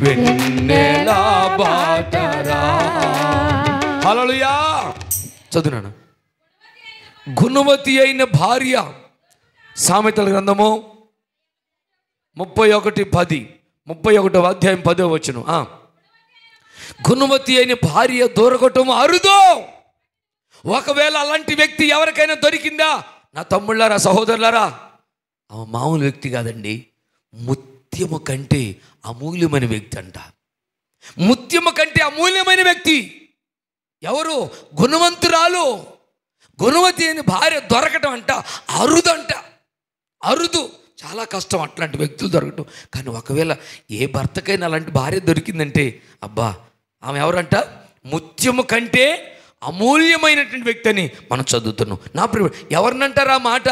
వెన్నెల బాటరా. హల్లెలూయా. చదువునాను. గుణవతి అయిన భార్య, సామెతల గ్రంథము 31:10, 31వ అధ్యాయం 10వ వచనం. గుణవతి అయిన భార్య దొరకటం అరుదు. ఒకవేళ అలాంటి వ్యక్తి ఎవరికైనా దొరికిందా, నా తమ్ముళ్ళారా, సహోదరులారా, ఆమె మామూలు వ్యక్తి కాదండి, ముత్యము కంటే అమూల్యమైన వ్యక్తి అంట. ముత్యము కంటే అమూల్యమైన వ్యక్తి ఎవరు? గుణవంతురాలు. గుణవతి అయిన భార్య దొరకటం అంట అరుదంట, అరుదు, చాలా కష్టం అట్లాంటి వ్యక్తులు దొరకటం. కానీ ఒకవేళ ఏ భర్తకైనా అలాంటి భార్య దొరికిందంటే, అబ్బా ఆమె ఎవరంట? ముత్యము కంటే అమూల్యమైనటువంటి వ్యక్తి అని మనం చదువుతున్నాం. నా ప్రియ, ఎవరినంటారు ఆ మాట?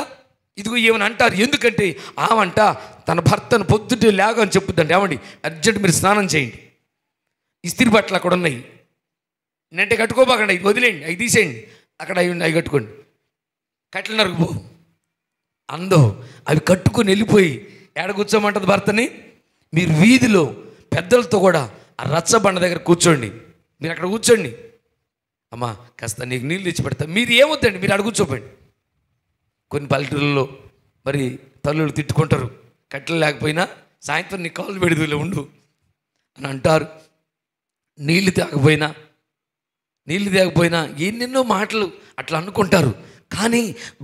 ఇదిగో ఏమని అంటారు. ఎందుకంటే ఆమంట తన భర్తను పొద్దుటే లేగని చెప్పుద్దంట, ఏమండి అర్జెంట్ మీరు స్నానం చేయండి, ఇస్త్రీ బట్టలు అక్కడ ఉన్నాయి, నెంటే కట్టుకోబాకండి, ఇది వదిలేయండి, అవి తీసేయండి, అక్కడ అవి కట్టుకోండి, కట్టెలు నరుకుపో అందో. అవి కట్టుకొని వెళ్ళిపోయి ఏడ కూర్చోమంటుంది భర్తని? మీరు వీధిలో పెద్దలతో కూడా ఆ రచ్చబండ దగ్గర కూర్చోండి, మీరు అక్కడ కూర్చోండి, అమ్మా కాస్త నీకు నీళ్ళు తెచ్చి పెడతా, మీరు ఏమొద్దండి, మీరు అక్కడ కూర్చోపోండి. కొన్ని పల్లెటూళ్ళలో మరి తల్లులు తిట్టుకుంటారు, కట్టెలు లేకపోయినా సాయంత్రం నీ కాళ్ళు పెడుదూలే ఉండు అని అంటారు. నీళ్ళు తేకపోయినా ఎన్నెన్నో మాటలు అట్లా అనుకుంటారు. కానీ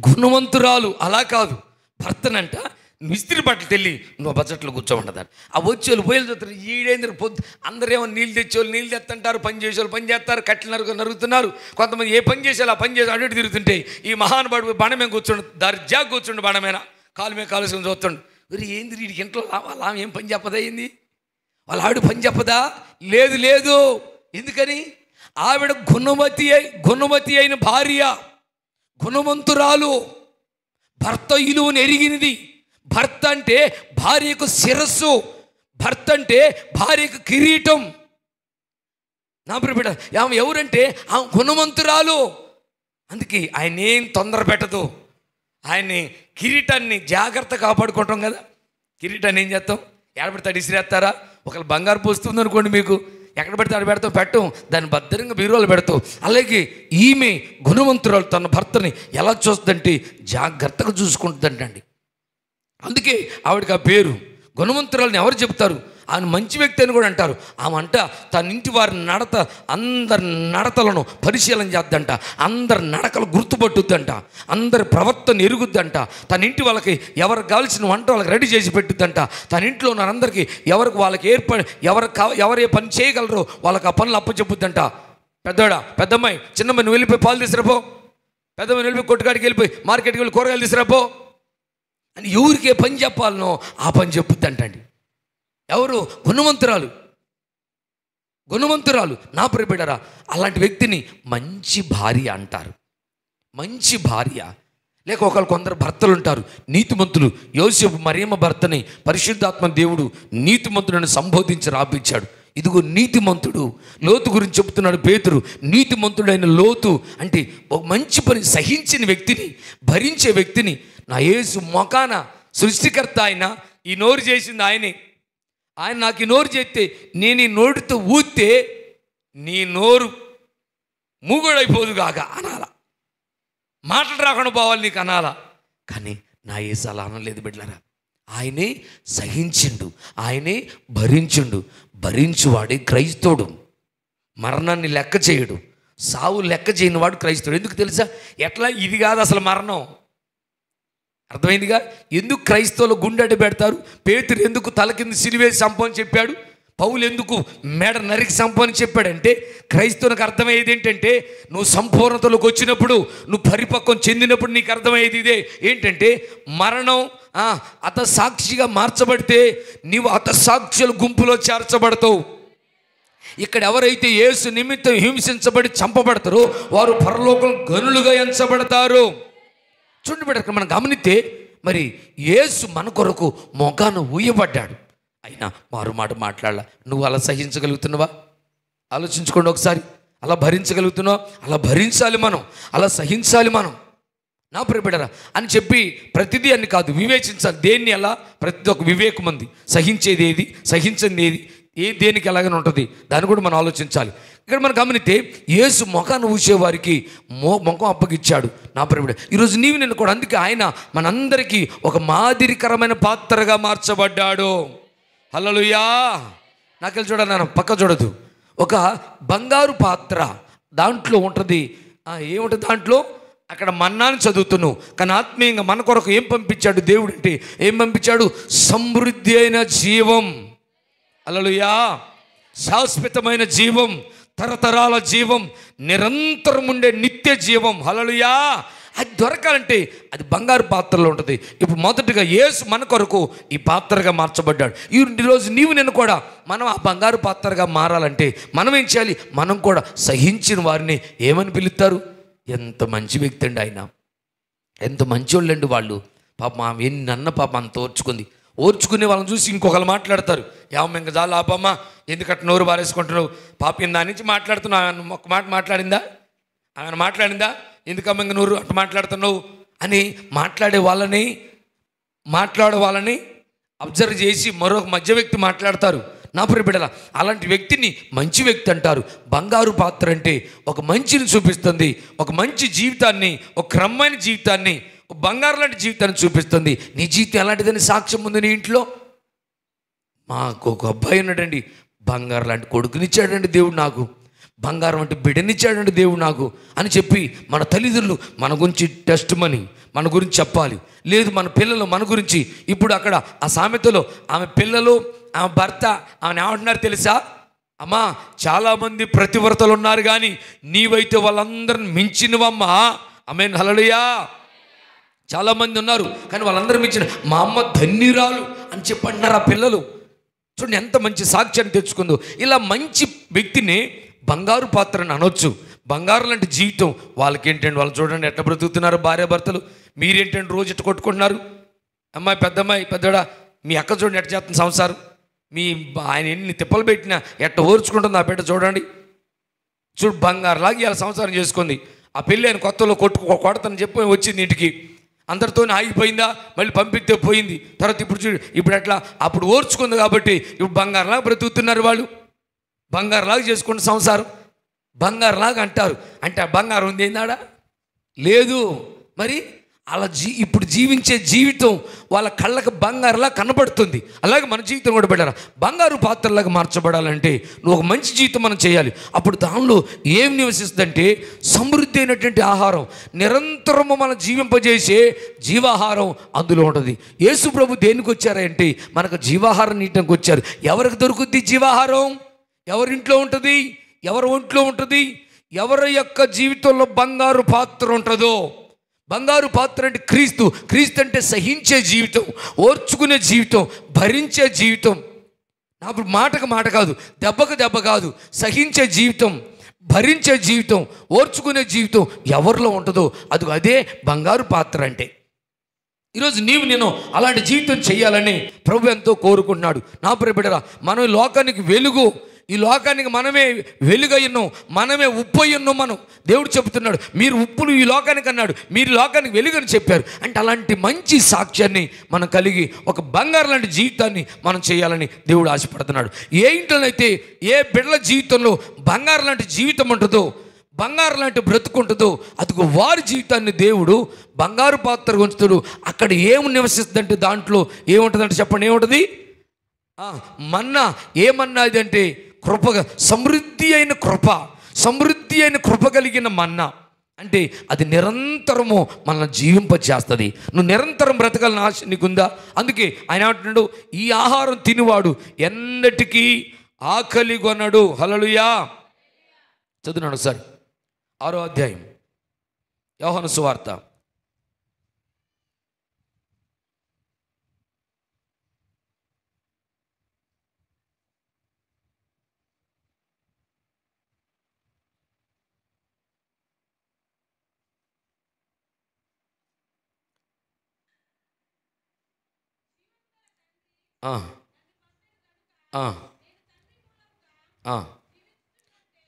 గుణవంతురాలు అలా కాదు. భర్తనంట నువ్వు ఇస్త్రీ బట్టలు తెల్లి నువ్వు బడ్జెట్లో కూర్చోమంటారు. ఆ వచ్చేవాళ్ళు పోయేలు చూస్తారు, ఈడేంద్ర పొద్దు అందరేమో నీళ్ళు తెచ్చేవాళ్ళు నీళ్ళు తెస్తుంటారు, పని చేసేవాళ్ళు పని చేస్తారు, కట్టెలు నరుగుతున్నారు. కొంతమంది ఏ పని చేసేవాళ్ళు ఆ పని చేసి అటు ఇటు తిరుగుతుంటే ఈ మహానుభావుడు బండమే కూర్చోండు, దర్జా కూర్చుండు, బండమేన కాలు మీద కాలుసుకొని చూస్తుండు. మరి ఏంది వీడికి ఇంట్లో వాళ్ళ ఆమె ఏం పని చెప్పదా, ఏంది వాళ్ళ ఆవిడ పని చెప్పదా? లేదు లేదు. ఎందుకని? ఆవిడ గుణవతి అయిన భార్య, గుణవంతురాలు, భర్త విలువను ఎరిగినది. భర్త అంటే భార్యకు శిరస్సు, భర్త అంటే భార్యకు కిరీటం. నా ప్రియబిడ్డ, ఆమె ఎవరంటే ఆమె గుణవంతురాలు. అందుకే ఆయన ఏం తొందర పెట్టదు. ఆయన్ని కిరీటాన్ని జాగ్రత్త కాపాడుకుంటాం కదా. కిరీటాన్ని ఏం చేస్తాం? ఎక్కడ పెడితే అడి ఇసిరేస్తారా? ఒకళ్ళు బంగారు పోస్తుంది అనుకోండి, మీకు ఎక్కడ పెడితే అక్కడ పెడతాం, పెట్టం, దాన్ని భద్రంగా బీరువాలు పెడతాం. అలాగే ఈమె గుణవంతురాలు తన భర్తని ఎలా చూస్తుందంటే జాగ్రత్తగా చూసుకుంటుందంటండి. అందుకే ఆవిడకి ఆ పేరు. గుణవంతురాలని ఎవరు చెప్తారు? ఆయన మంచి వ్యక్తి అని కూడా అంటారు. ఆమె అంట తన ఇంటి వారి అందరి నడతలను పరిశీలన చేద్దంట, అందరి నడకలు గుర్తుపట్టుద్దంట, అందరి ప్రవర్తన ఎరుగుద్దంట. తన ఇంటి వాళ్ళకి ఎవరికి కావాల్సిన వంట వాళ్ళకి రెడీ చేసి పెట్టుద్దంట. తన ఇంట్లో ఉన్న అందరికీ వాళ్ళకి ఎవరు ఏ పని చేయగలరో వాళ్ళకి ఆ పనులు అప్పచెప్పుద్దంట. పెద్దమ్మాయి చిన్నమ్మాయి నువ్వు వెళ్ళిపోయి పాలు తీసుకురాపో, పెద్దమ్మాయి వెళ్ళిపోయి కొట్టుకాడికి వెళ్ళిపోయి మార్కెట్కి వెళ్ళి కూరగాయలు తీసుకురాపో అని ఎవరికి ఏ పని చెప్పాలనో ఆ పని చెప్పుద్దంటండి. ఎవరు? గుణవంతురాలు. నా ప్రియబిడ్డరా, అలాంటి వ్యక్తిని మంచి భార్య అంటారు. మంచి భార్య. లేక కొందరు భర్తలు ఉంటారు నీతిమంతులు. యోసేపు మరియమ్మ భర్తని పరిశుద్ధాత్మ దేవుడు నీతిమంతులను సంబోధించి రాపించాడు. ఇదిగో నీతిమంతుడు. లోతు గురించి చెప్తున్నాడు పేతురు. నీతిమంతుడైన లోతు అంటే ఒక మంచి పని సహించిన వ్యక్తిని, భరించే వ్యక్తిని. నా యేసు మొకాన సృష్టికర్త ఆయన, ఈ నోరు చేసింది ఆయనే. ఆయన నాకు ఈ నోరు చేస్తే నేను ఈ నోటితో ఊస్తే నీ నోరు మూగోడైపోదు కాక అనాలా, మాటలు రాకుండా పోవాలి నీకు అనాలా. కానీ నా యేసు అలా అనలేదు బిడ్డలారా. ఆయనే సహించిండు, ఆయనే భరించుండు. భరించువాడే క్రైస్తవుడు. మరణాన్ని లెక్క చేయడు, సావు లెక్క చేయని వాడు క్రైస్తవుడు. ఎందుకు తెలుసా? ఎట్లా? ఇది కాదు అసలు మరణం. అర్థమైందిగా? ఎందుకు క్రైస్తవులు గుండె పెడతారు? పేతురు ఎందుకు తల కింద సిలువేసి చంపని చెప్పాడు? పౌలు ఎందుకు మెడ నరికి చంపని చెప్పాడంటే క్రైస్తవునికి అర్థమయ్యేది ఏంటంటే, నువ్వు సంపూర్ణతలోకి వచ్చినప్పుడు, నువ్వు పరిపక్వం చెందినప్పుడు నీకు అర్థమయ్యేది ఇదే. ఏంటంటే మరణం హతసాక్షిగా మార్చబడితే నీవు హతసాక్షుల గుంపులో చేర్చబడతావు. ఇక్కడ ఎవరైతే యేసు నిమిత్తం హింసించబడి చంపబడతారో వారు పరలోకం గనులుగా ఎంచబడతారు. చూడండి బిడ్డ, మనం గమనిస్తే మరి యేసు మన కొరకు మొగాను ఊయబడ్డాడు. అయినా మారు మాట మాట్లాడాల. నువ్వు అలా సహించగలుగుతున్నావా? ఆలోచించుకోండి ఒకసారి. అలా భరించగలుగుతున్నావా? అలా భరించాలి మనం, అలా సహించాలి మనం. నా ప్రియబిడ్డరా అని చెప్పి ప్రతిదీ అని కాదు, వివేచించాలి. దేన్ని ఎలా? ప్రతి ఒక్క వివేకం ఉంది. సహించేది ఏది, సహించింది ఏది, దేనికి ఎలాగనే ఉంటుంది, దాన్ని కూడా మనం ఆలోచించాలి. ఇక్కడ మనం గమనిస్తే యేసు మొఖాన్ని ఊసేవారికి ముఖం అప్పగిచ్చాడు. నా ప్రియబిడ్డ, ఈరోజు నీవు నిన్ను కూడా. అందుకే ఆయన మనందరికీ ఒక మాదిరికరమైన పాత్రగా మార్చబడ్డాడు. హల్లెలూయా. నాకెళ్ళి చూడ, నాన్న పక్క చూడదు. ఒక బంగారు పాత్ర, దాంట్లో ఉంటుంది ఏముంటుంది దాంట్లో? అక్కడ మన్నాను చదువుతున్నావు, కానీ ఆత్మీయంగా మన కొరకు ఏం పంపించాడు దేవుడు అంటే, ఏం పంపించాడు? సమృద్ధి అయిన జీవం. హల్లెలూయా. శాశ్వతమైన జీవం, తరతరాల జీవం, నిరంతరం ఉండే నిత్య జీవం. హల్లెలూయా. అది దొరకాలంటే అది బంగారు పాత్రలో ఉంటుంది. ఇప్పుడు మొదటిగా యేసు మన కొరకు ఈ పాత్రగా మార్చబడ్డాడు. ఈరోజు నీవు నేను కూడా మనం ఆ బంగారు పాత్రగా మారాలంటే మనం ఏం చేయాలి? మనం కూడా సహించిన వారిని ఏమని పిలుస్తారు? ఎంత మంచి వ్యక్తి అండి ఆయన, ఎంత మంచోళ్ళండి వాళ్ళు. పాపం ఆమె ఎన్నన్న పాపం అంత ఓర్చుకునే వాళ్ళని చూసి ఇంకొకరు మాట్లాడతారు. ఏమో ఇంకా చాలు ఆపమ్మా, ఎందుకట్ట నోరు బారేసుకుంటున్నావు? పాపం దాని నుంచి మాట్లాడుతున్నావు, ఒక మాట మాట్లాడిందా? ఆమె మాట్లాడిందా? ఎందుకమ్మ ఇంక నోరు అట్ట మాట్లాడుతున్నావు అని మాట్లాడే వాళ్ళని అబ్జర్వ్ చేసి మరొక మధ్య వ్యక్తి మాట్లాడతారు. నా ప్రియబిడ్డలా, అలాంటి వ్యక్తిని మంచి వ్యక్తి అంటారు. బంగారు పాత్ర అంటే ఒక మంచిని చూపిస్తుంది, ఒక మంచి జీవితాన్ని, ఒక క్రమమైన జీవితాన్ని, ఒక బంగారు లాంటి జీవితాన్ని చూపిస్తుంది. నీ జీవితం ఎలాంటిదని సాక్ష్యం ఉంది నీ ఇంట్లో. మాకు ఒక అబ్బాయి ఉన్నాడండి, బంగారు లాంటి కొడుకునిచ్చాడండి దేవుడు నాకు, బంగారం అంటే బిడ్డనిచ్చాడండి దేవుడు నాకు అని చెప్పి మన తల్లిదండ్రులు మన గురించి టెస్ట్ మనీ, మన గురించి చెప్పాలి. లేదు మన పిల్లలు మన గురించి. ఇప్పుడు అక్కడ ఆ సామెతలో ఆమె పిల్లలు, ఆమె భర్త ఆమెను ఏమంటున్నారు తెలుసా? అమ్మా, చాలామంది ప్రతివ్రతలు ఉన్నారు కానీ నీవైతే వాళ్ళందరిని మించినవమ్మా. ఆమేన్, హల్లెలూయా. చాలామంది ఉన్నారు కానీ వాళ్ళందరూ మించిన మా అమ్మ ధన్యురాలు అని చెప్పంటున్నారు ఆ పిల్లలు. చూడండి ఎంత మంచి సాక్ష్యాన్ని తెచ్చుకుందో. ఇలా మంచి వ్యక్తిని బంగారు పాత్రని అనొచ్చు. బంగారు లాంటి జీవితం వాళ్ళకేంటండి, వాళ్ళు చూడండి ఎట్లా బ్రతుకుతున్నారు భార్యాభర్తలు. మీరేంటండి రోజు ఎట్లా కొట్టుకుంటున్నారు? అమ్మాయి, పెద్దమ్మాయి, పెద్దోడా, మీ అక్క చూడండి ఎట్లా చేస్తుంది సంసారం. మీ ఆయన ఎన్ని తిప్పలు పెట్టినా ఎట్ట ఓర్చుకుంటుంది ఆ బిడ్డ చూడండి. చూడు, బంగారులాగా ఇలా సంసారం చేసుకుంది. ఆ పెళ్ళి ఆయన కొత్తలో కొడతని చెప్పి వచ్చింది ఇంటికి. అందరితోనే ఆగిపోయిందా, మళ్ళీ పంపిస్తే పోయింది. తర్వాత ఇప్పుడు చూడు, ఇప్పుడు ఎట్లా అప్పుడు ఓర్చుకుంది కాబట్టి ఇప్పుడు బంగారులాగా బ్రతుకుతున్నారు వాళ్ళు. బంగారులాగా చేసుకుంటే సంసారం బంగారులాగా అంటారు. అంటే ఆ బంగారం ఉంది ఏందాడా? లేదు. మరి అలా ఇప్పుడు జీవించే జీవితం వాళ్ళ కళ్ళకు బంగారులా కనబడుతుంది. అలాగే మన జీవితం కూడా పెట్టారు బంగారు పాత్రలాగా మార్చబడాలంటే నువ్వు ఒక మంచి జీవితం మనం చేయాలి. అప్పుడు దానిలో ఏం నివసిస్తుందంటే సమృద్ధి అయినటువంటి ఆహారం, నిరంతరము మనం జీవింపజేసే జీవాహారం అందులో ఉంటుంది. యేసు ప్రభు దేనికి వచ్చారంటే మనకు జీవాహారం నీయటానికి వచ్చారు. ఎవరికి దొరుకుద్ది జీవాహారం? ఎవరింట్లో ఉంటుంది? ఎవరి ఒంట్లో ఉంటుంది? ఎవరి యొక్క జీవితంలో బంగారు పాత్ర ఉంటుందో. బంగారు పాత్ర అంటే క్రీస్తు. క్రీస్తు అంటే సహించే జీవితం, ఓర్చుకునే జీవితం, భరించే జీవితం. నాకు మాటకు మాట కాదు, దెబ్బకు దెబ్బ కాదు, సహించే జీవితం, భరించే జీవితం, ఓర్చుకునే జీవితం ఎవరిలో ఉంటుందో అదే బంగారు పాత్ర అంటే. ఈరోజు నేను అలాంటి జీవితం చేయాలని ప్రభు ఎంతో కోరుకుంటున్నాడు. నా ప్రియబిడ్డరా, మనం లోకానికి వెలుగు, ఈ లోకానికి మనమే వెలుగయ్యున్నాం, మనమే ఉప్పు అయ్యున్నాం. మనం దేవుడు చెబుతున్నాడు మీరు ఉప్పులు ఈ లోకానికి అన్నాడు, మీరు లోకానికి వెలుగని చెప్పారు. అంటే అలాంటి మంచి సాక్ష్యాన్ని మనం కలిగి ఒక బంగారు లాంటి జీవితాన్ని మనం చేయాలని దేవుడు ఆశపడుతున్నాడు. ఏ ఇంట్లోనైతే ఏ బిడ్డల జీవితంలో బంగారు లాంటి జీవితం ఉంటుందో, బంగారు లాంటి బ్రతుకుంటుందో అదిగో వారి జీవితాన్ని దేవుడు బంగారు పాత్ర ఉంచుతాడు. అక్కడ ఏమి నివసిస్తుందంటే దాంట్లో ఏముంటుందంటే చెప్పండి, ఏముంటుంది? మన్నా. ఏమన్నా ఇదంటే కృపగా సమృద్ధి అయిన కృప, సమృద్ధి అయిన కృప కలిగిన మన్నా. అంటే అది నిరంతరము మనల్ని జీవింపచేస్తుంది. నువ్వు నిరంతరం బ్రతకాలని ఆశ నీకుందా? అందుకే ఆయన ఏమంటున్నాడు, ఈ ఆహారం తినివాడు ఎన్నటికీ ఆకలి కొనడు. హల్లెలూయా. చదువున్నాడు సార్ 6వ అధ్యాయం యోహాను సువార్త.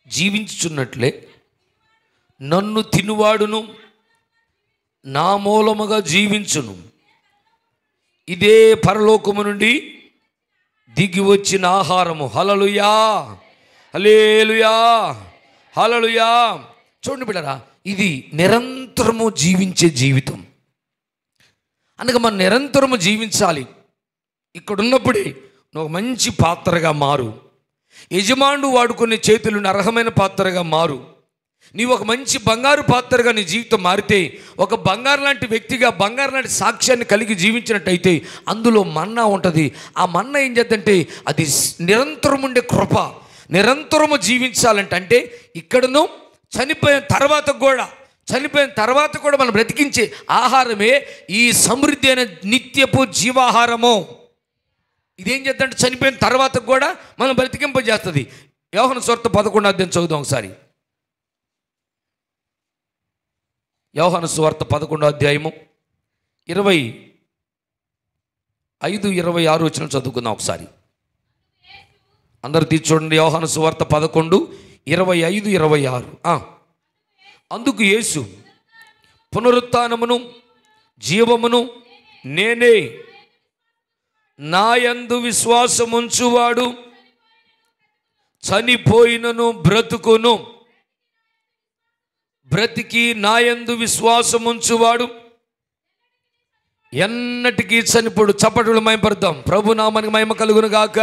జీవించుచున్నట్లే నన్ను తినువాడును నా మూలముగా జీవించును. ఇదే పరలోకము నుండి దిగి వచ్చిన ఆహారము. హల్లెలూయా, హల్లెలూయా, హల్లెలూయా. చూడండి బిడ్డరా, ఇది నిరంతరము జీవించే జీవితం. అందుకే మనం నిరంతరము జీవించాలి. ఇక్కడ ఉన్నప్పుడే నువ్వు మంచి పాత్రగా మారు. యజమానుడు వాడుకునే చేతులను అర్హమైన పాత్రగా మారు. నీవు ఒక మంచి బంగారు పాత్రగా నీ జీవితం మారితే, ఒక బంగారు లాంటి వ్యక్తిగా బంగారు లాంటి సాక్ష్యాన్ని కలిగి జీవించినట్టయితే అందులో మన్నా ఉంటుంది. ఆ మన్నా ఏం చేద్దంటే అది నిరంతరం ఉండే కృప. నిరంతరము జీవించాలంటే అంటే ఇక్కడను చనిపోయిన తర్వాత కూడా మనం బ్రతికించే ఆహారమే ఈ సమృద్ధి అయిన నిత్యపు జీవాహారము. ఇదేం చేద్దంటే చనిపోయిన తర్వాత కూడా మనం బ్రతికింపజేస్తుంది. యోహాను సువార్త 11వ అధ్యాయం చదువుదాం ఒకసారి. యోహాను సువార్త 11వ అధ్యాయము 25-26 వచనం చదువుకుందాం ఒకసారి. అందరు తీసి చూడండి. యోహాను సువార్త 11:25-26. అందుకు యేసు, పునరుత్థానమును జీవమును నేనే, నా యందు విశ్వాసముంచువాడు చనిపోయినను బ్రతుకును, బ్రతికి నా యందు విశ్వాసముంచువాడు ఎన్నటికీ చనిపోడు. చప్పట్లు మహిమపడదాం. ప్రభు నామానికి మహిమ కలుగును గాక.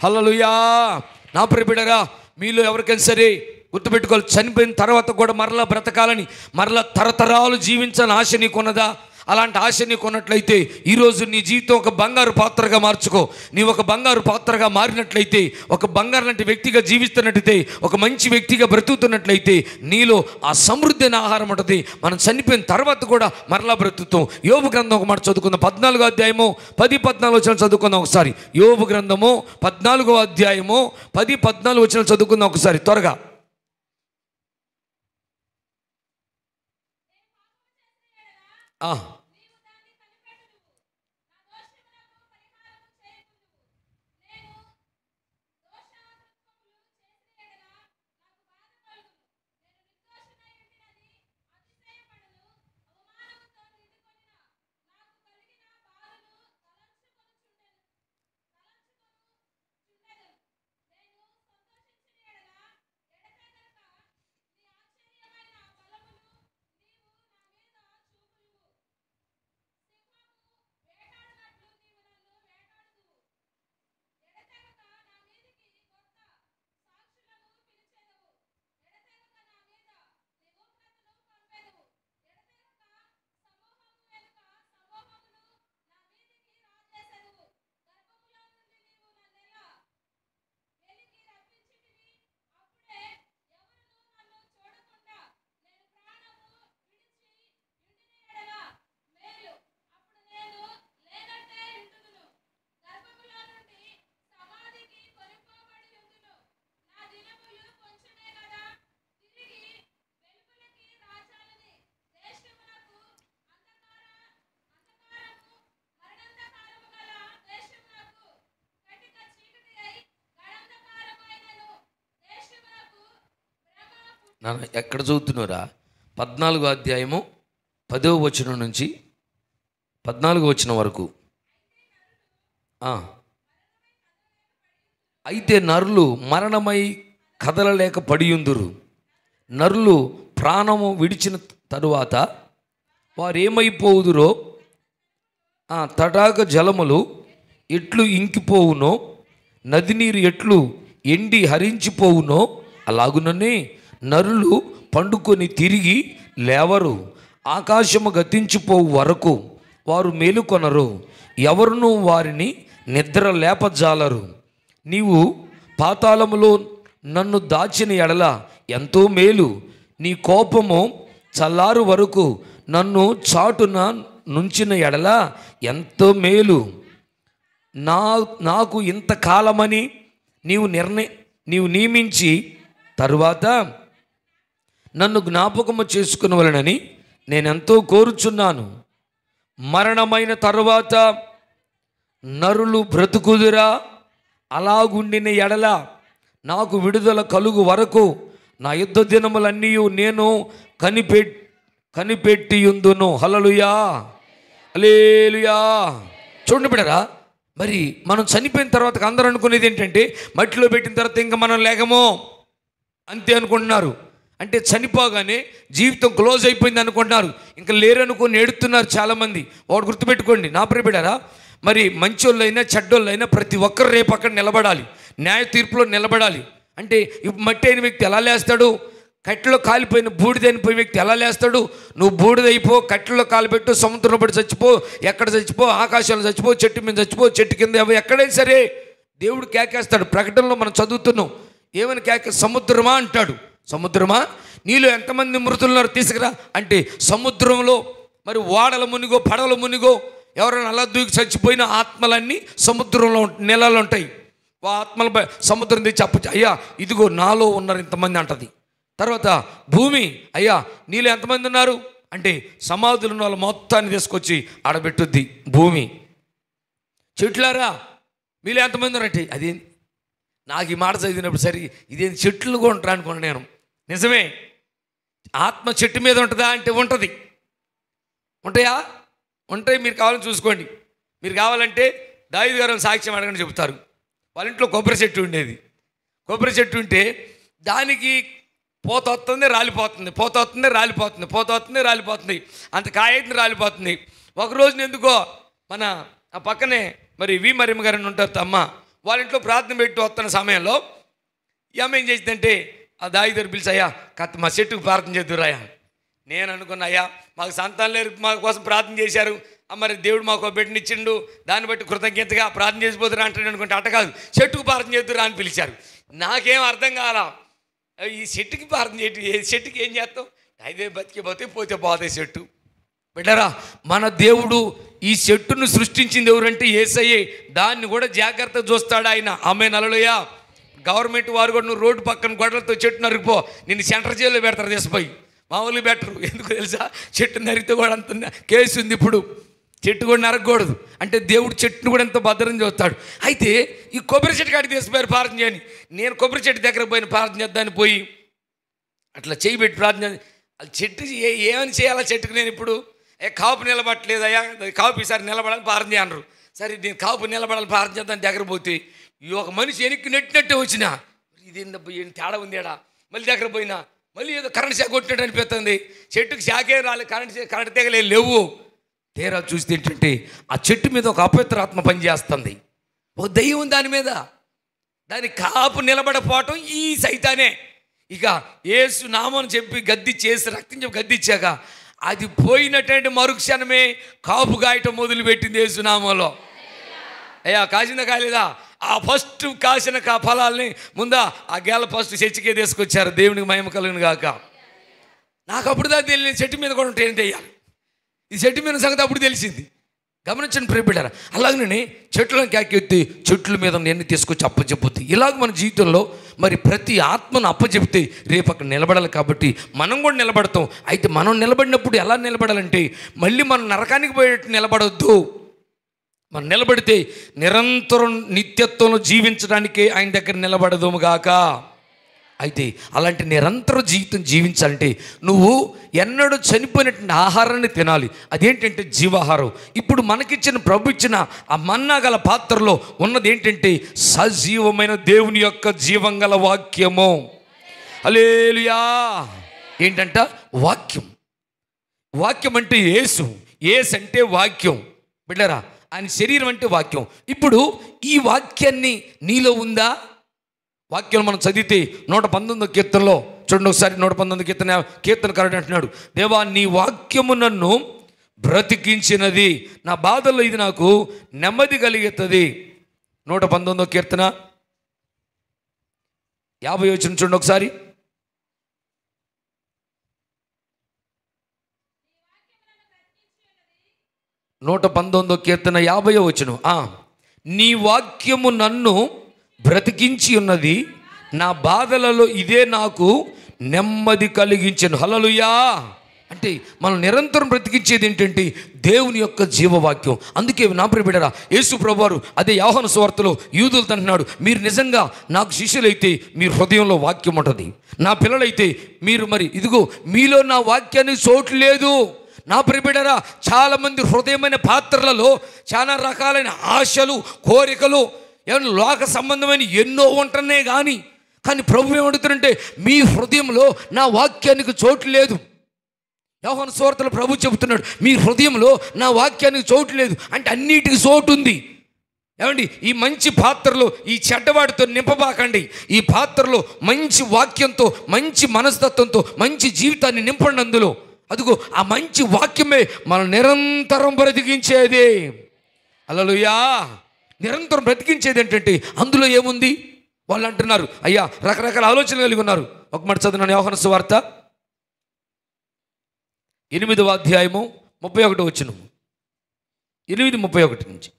హల్లెలూయా. నా ప్రియ బిడ్డరా, మీలో ఎవరికైనా సరే గుర్తుపెట్టుకోవాలి, చనిపోయిన తర్వాత కూడా మరలా బ్రతకాలని, మరలా తరతరాలు జీవించాలని ఆశ నీకున్నదా? అలాంటి ఆశ నీకున్నట్లయితే ఈరోజు నీ జీవితం ఒక బంగారు పాత్రగా మార్చుకో. నీవు ఒక బంగారు పాత్రగా మారినట్లయితే, ఒక బంగారు లాంటి వ్యక్తిగా జీవిస్తున్నట్లయితే, ఒక మంచి వ్యక్తిగా బ్రతుకుతున్నట్లయితే నీలో ఆ సమృద్ధి అయిన ఆహారం ఉంటుంది. మనం చనిపోయిన తర్వాత కూడా మరలా బ్రతుకుతాం. యోబు గ్రంథం ఒక మాట చదువుకుందాం. 14వ అధ్యాయము 10-14 వచనాలు చదువుకుందాం ఒకసారి. యోబు గ్రంథము 14వ అధ్యాయము 10-14 వచనాలు చదువుకుందాం ఒకసారి త్వరగా. నాన్న ఎక్కడ చదువుతున్నారా? 14వ అధ్యాయము 10వ వచనం నుంచి 14వ వచనం వరకు. అయితే నరులు మరణమై కదలలేక పడియుందురు. నరులు ప్రాణము విడిచిన తరువాత వారేమైపోవుదురో, తటాక జలములు ఎట్లు ఇంకిపోవునో, నది నీరు ఎట్లు ఎండి హరించిపోవునో, అలాగుననే నరులు పండుకొని తిరిగి లేవరు. ఆకాశము గతించిపోవు వరకు వారు మేలుకొనరు. ఎవరునూ వారిని నిద్ర లేపజాలరు. నీవు పాతాళములో నన్ను దాచిన ఎడల ఎంతో మేలు. నీ కోపము చల్లారు వరకు నన్ను చాటున నుంచిన ఎడల ఎంతో మేలు. నాకు ఇంతకాలమని నీవు నియమించి తరువాత నన్ను జ్ఞాపకము చేసుకునవలెనని నేనెంతో కోరుచున్నాను. మరణమైన తరువాత నరులు బ్రతుకుదురా? అలాగుండిన ఎడల నాకు విడుదల కలుగు వరకు నా యుద్ధ దినములన్నీ నేను కనిపెట్టియుందును. హల్లెలూయా, హల్లెలూయా. చూడండి బిడ్డరా, మరి మనం చనిపోయిన తర్వాత అందరూ అనుకునేది ఏంటంటే మట్టిలో పెట్టిన తర్వాత ఇంకా మనం లేగమో అంతే అనుకుంటున్నారు. అంటే చనిపోగానే జీవితం క్లోజ్ అయిపోయింది అనుకుంటున్నారు. ఇంకా లేరనుకొని ఏడుతున్నారు చాలామంది. వాడు గుర్తుపెట్టుకోండి నా ప్రియబిడ్డారా, మరి మంచోళ్ళైనా చెడ్డోళ్ళైనా ప్రతి ఒక్కరు రేపు అక్కడ నిలబడాలి, న్యాయ తీర్పులో నిలబడాలి. అంటే ఇప్పుడు మట్టి అయిన వ్యక్తి ఎలా లేస్తాడు? కట్టెలో కాలిపోయిన బూడిదైన వ్యక్తి ఎలా లేస్తాడు? నువ్వు బూడిదైపో, కట్టెలో కాలిపెట్టు, సముద్రంలో పడి చచ్చిపో, ఎక్కడ చచ్చిపో, ఆకాశంలో చచ్చిపో, చెట్టు మీద చచ్చిపో, చెట్టు కింద ఎక్కడైనా సరే దేవుడు కేకేస్తాడు. ప్రకటనలో మనం చదువుతున్నాం. ఏమని సముద్రమా అంటాడు. సముద్రమా, నీలో ఎంతమంది మృతులున్నారు తీసుకురా అంటే, సముద్రంలో మరి ఓడల మునిగో పడవల మునిగో ఎవరైనా అలా దూకి చచ్చిపోయిన ఆత్మలన్నీ సముద్రంలో నెలలు ఉంటాయి. ఆత్మలపై సముద్రం తెచ్చి అప్పు, అయ్యా ఇదిగో నాలో ఉన్నారు ఇంతమంది అంటది. తర్వాత భూమి, అయ్యా నీలో ఎంతమంది ఉన్నారు అంటే సమాధులు ఉన్న వాళ్ళు మొత్తాన్ని తీసుకొచ్చి ఆడబెట్టుద్ది భూమి. చెట్లారా మీలో ఎంతమంది ఉన్నారంటే, అది నాకు ఈ మాట చదివినప్పుడు సరే ఇదేం చెట్లు కూడా ఉంటారా అనుకున్నాను నేను. నిజమే, ఆత్మ చెట్టు మీద ఉంటుందా అంటే ఉంటుంది. ఉంటాయా? ఉంటాయి. మీరు కావాలని చూసుకోండి. మీరు కావాలంటే దావీదు గారు సాక్ష్యం అడగని చెబుతారు. వాళ్ళ ఇంట్లో కొబ్బరి చెట్టు ఉండేది. కొబ్బరి చెట్టు ఉంటే దానికి పోత వస్తుంది, రాలిపోతుంది, పోత వస్తుంది, రాలిపోతుంది, పోత వస్తుంది, రాలిపోతుంది, అంత కాయని రాలిపోతుంది. ఒకరోజు ఎందుకో మన ఆ పక్కనే మరి మరిమ్మ గారు ఉంటారు అమ్మ, వాళ్ళ ఇంట్లో ప్రార్థన పెట్టి వస్తున్న సమయంలో ఈ అమ్మ ఏం చేసిందంటే ఆ దాయిదారు పిలిచి, అయ్యా కత్త మా చెట్టుకు ప్రార్థన చేద్దురాయా. నేను అనుకున్నా, అయ్యా మాకు సంతానం లేరు, మా కోసం ప్రార్థన చేశారు, మరి దేవుడు మాకు బిడ్డనిచ్చిండు, దాన్ని బట్టి కృతజ్ఞతగా ప్రార్థన చేసిపోతున్నా అంటాడు అనుకుంటే, అట్ట కాదు, చెట్టుకు ప్రార్థన చేద్దురా అని పిలిచారు. నాకేం అర్థం కాలా, ఈ చెట్టుకి ప్రార్థన చేయటం, ఏ చెట్టుకి ఏం చేస్తాం, అయితే బతికిపోతే పోతే పోతే చెట్టు. బిడ్డరా, మన దేవుడు ఈ చెట్టును సృష్టించింది ఎవరంటే యేసయ్యే. దాన్ని కూడా జాగ్రత్తగా చూస్తాడు ఆయన. ఆమేన్, హల్లెలూయా. గవర్నమెంట్ వారు కూడా నువ్వు రోడ్డు పక్కన గొడవలతో చెట్టు నరికిపో, నిన్ను సెంటర్ జైల్లో పెడతారు తీసిపోయి. మామూలు బెటరు. ఎందుకు తెలుసా, చెట్టు నరికితే కూడా అంత కేసు ఉంది ఇప్పుడు. చెట్టు కూడా నరకకూడదు అంటే దేవుడు చెట్టును కూడా ఎంతో భద్రం చూస్తాడు. అయితే ఈ కొబ్బరి చెట్టు కాడికి తీసిపోయారు ప్రార్థన చేయని. నేను కొబ్బరి చెట్టు దగ్గర పోయిన ప్రార్థన చేద్దాన్ని పోయి అట్లా చేయి పెట్టి ప్రార్థన చేయాలి. చెట్టు ఏమని చేయాలా చెట్టుకు? నేను ఇప్పుడు కాపు నిలబట్టలేదయ్యా, కాపు ఈసారి నిలబడాలని ప్రార్థన చేయనరు. సరే నేను కాపు నిలబడాలని ప్రార్థన చేద్దాన్ని దగ్గర పోతే ఈ ఒక మనిషి వెనక్కి నెట్టినట్టే వచ్చిన, ఇది తేడా ఉందేడా. మళ్ళీ దగ్గర పోయినా మళ్ళీ ఏదో కరెంట్ శాఖ కొట్టినట్టు అనిపిస్తుంది. చెట్టుకి శాఖే రాలేదు, కరెంట్ తీగలే లేవు. తీరా చూస్తే ఏంటంటే ఆ చెట్టు మీద ఒక అపవిత్రాత్మ పనిచేస్తుంది, ఒక దయ్యం దాని మీద. దాని కాపు నిలబడపోవటం ఈ సైతానే. ఇక యేసు నామం చెప్పి గద్దిచ్చేసి రక్తం చెప్పి గద్దిచ్చాక అది పోయినటువంటి మరుక్షణమే కాపు గాయటం మొదలుపెట్టింది యేసు నామంలో. అయ్యా కాసిందా కాలేదా? ఆ ఫస్ట్ కాసిన ఫలాల్ని ముందా ఆ గేల ఫస్ట్ చర్చికే తీసుకొచ్చారు. దేవునికి మహిమ కలుగును గాక. నాకు అప్పుడు దాకా తెలియదు చెట్టు మీద కూడా ఉంటే ఏంటి అయ్యాలి, ఈ చెట్టు మీద సంగతి అప్పుడు తెలిసింది. గమనించండి ప్రియబిడ్డారా, అలాగనే చెట్లను కేకెత్తి చెట్ల మీద ఎన్ని తీసుకొచ్చి అప్పచెప్పుద్ది. ఇలాగ మన జీవితంలో మరి ప్రతి ఆత్మను అప్పచెప్తే రేపు అక్కడ నిలబడాలి. కాబట్టి మనం కూడా నిలబడతాం. అయితే మనం నిలబడినప్పుడు ఎలా నిలబడాలంటే మళ్ళీ మనం నరకానికి పోయేట్టు నిలబడొద్దు. మనం నిలబడితే నిరంతరం నిత్యత్వంలో జీవించడానికే ఆయన దగ్గర నిలబడదుము గాక. అయితే అలాంటి నిరంతర జీవితం జీవించాలంటే నువ్వు ఎన్నడూ చనిపోయినటువంటి ఆహారాన్ని తినాలి. అదేంటంటే జీవాహారం. ఇప్పుడు మనకిచ్చిన ప్రభు ఇచ్చిన ఆ మన్నా గల పాత్రలో ఉన్నది ఏంటంటే సజీవమైన దేవుని యొక్క జీవం గల వాక్యము. హల్లెలూయా. ఏంటంట? వాక్యం. వాక్యం అంటే యేసు, యేసు అంటే వాక్యం. బిడ్డరా, ఆయన శరీరం అంటే వాక్యం. ఇప్పుడు ఈ వాక్యాన్ని నీలో ఉందా? వాక్యం మనం చదివితే 119వ కీర్తనలో చూడండి ఒకసారి. 119వ కీర్తనకారుడు అంటున్నాడు, దేవా నీ వాక్యము నన్ను బ్రతికించినది, నా బాధల్లో ఇది నాకు నెమ్మది కలిగిస్తుంది. 119వ కీర్తన 50 వచనం చూడండి ఒకసారి. నూట 19వ కీర్తన 50వ వచనం. నీ వాక్యము నన్ను బ్రతికించి ఉన్నది, నా బాధలలో ఇదే నాకు నెమ్మది కలిగించెను. హల్లెలూయా. అంటే మనం నిరంతరం బ్రతికించేది ఏంటంటే దేవుని యొక్క జీవవాక్యం. అందుకే నా ప్రియబిడ్డరా, యేసు ప్రభువారు అదే యోహాను సువార్తలో యూదులతో అంటున్నాడు, మీరు నిజంగా నాకు శిష్యులైతే మీ హృదయంలో వాక్యం ఉంటుంది, నా పిల్లలైతే మీరు మరి ఇదిగో మీలో నా వాక్యానికి చోటు లేదు. నా ప్రియబిడ్డరా, చాలామంది హృదయమైన పాత్రలలో చాలా రకాలైన ఆశలు, కోరికలు, ఏమన్నా లోక సంబంధమైన ఎన్నో ఉంటున్నాయి. కానీ ప్రభు ఏమడుగుతారంటే మీ హృదయంలో నా వాక్యానికి చోటు లేదు. యోహాను సువార్తలో ప్రభు చెబుతున్నాడు, మీ హృదయంలో నా వాక్యానికి చోటు లేదు. అంటే అన్నిటికీ చోటు ఉంది. ఏమండి, ఈ మంచి పాత్రలో ఈ చెడ్డవాడితో నింపబాకండి. ఈ పాత్రలో మంచి వాక్యంతో, మంచి మనస్తత్వంతో, మంచి జీవితాన్ని నింపండి. అందులో అదిగో ఆ మంచి వాక్యమే మనం నిరంతరం బ్రతికించేది. హల్లెలూయా. నిరంతరం బ్రతికించేది ఏంటంటే అందులో ఏముంది? వాళ్ళు అంటున్నారు, అయ్యా రకరకాల ఆలోచనలు కలిగి ఉన్నారు. ఒక మాట చదువున్నాను, యోహాను సువార్త 8వ అధ్యాయము 31వ వచనం. 8:31 నుంచి.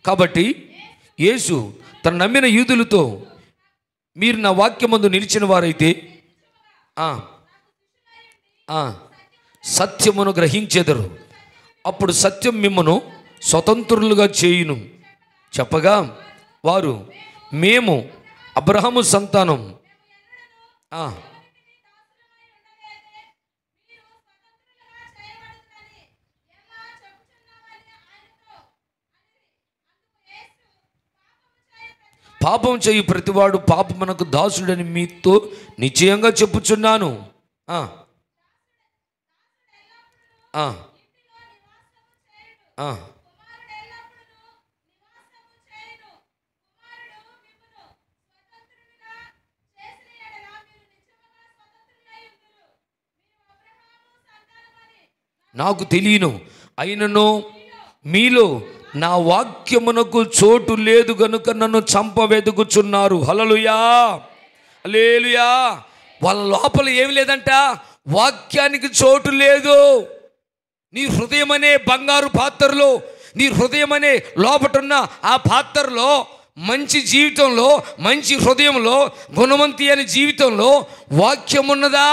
కాబట్టి యేసు తను నమ్మిన యూదులతో, మీరు నా వాక్యమందు నిలిచిన వారైతే సత్యమును గ్రహించెదరు, అప్పుడు సత్యం మిమ్మను స్వతంత్రులుగా చేయును చెప్పగా, వారు మేము అబ్రహాము సంతానం, పాపం చేయు ప్రతివాడు పాపమునకు దాసుడని మీతో నిశ్చయంగా చెప్పుచున్నాను. నాకు తెలియను, అయినను మీలో నా వాక్యమునకు చోటు లేదు గనుక నన్ను చంపవెదుకుచున్నారు. హల్లెలూయా, హల్లెలూయా. వాళ్ళ లోపల ఏమి లేదంట, వాక్యానికి చోటు లేదు. నీ హృదయం అనే బంగారు పాత్రలో, నీ హృదయం అనే లోపటున్న ఆ పాత్రలో, మంచి జీవితంలో, మంచి హృదయంలో, గుణవంతి అనే జీవితంలో వాక్యం ఉన్నదా?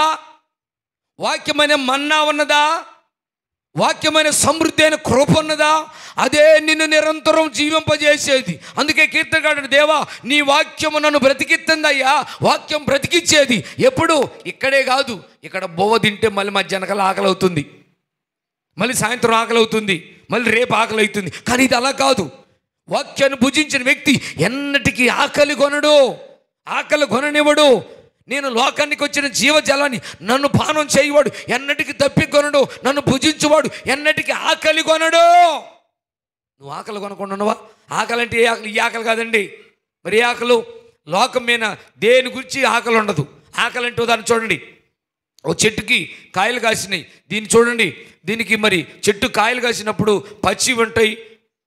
వాక్యమైన మన్నా ఉన్నదా? వాక్యమైన సమృద్ధి అయిన కృప ఉన్నదా? అదే నిన్ను నిరంతరం జీవింపజేసేది. అందుకే కీర్తనకారుడు, దేవా నీ వాక్యము నన్ను బ్రతికిస్తుందయ్యా. వాక్యం బ్రతికిచ్చేది. ఎప్పుడు? ఇక్కడే కాదు, ఇక్కడ బొవ్వ తింటే మళ్ళీ మధ్యాహ్నకాల ఆకలి అవుతుంది, మళ్ళీ సాయంత్రం ఆకలి అవుతుంది, మళ్ళీ రేపు ఆకలి అవుతుంది. కానీ ఇది అలా కాదు. వాక్యాన్ని భుజించిన వ్యక్తి ఎన్నటికీ ఆకలి కొనడు, ఆకలి కొననివ్వడు. నేను లోకానికి వచ్చిన జీవజలాన్ని నన్ను పానం చేయవాడు ఎన్నటికి తప్పికొనడు, నన్ను భుజించువాడు ఎన్నటికి ఆకలి కొనడు. నువ్వు ఆకలి కొనకుండా ఉన్నావా? ఆకలి అంటే ఏ ఆకలి? ఈ ఆకలి కాదండి. మరి ఏ ఆకలు? లోకం మీద దేని గురించి ఆకలి ఉండదు. ఆకలి అంటే ఉదాహరణ చూడండి, ఓ చెట్టుకి కాయలు కాసినాయి. దీన్ని చూడండి, దీనికి మరి చెట్టు కాయలు కాసినప్పుడు పచ్చి ఉంటాయి,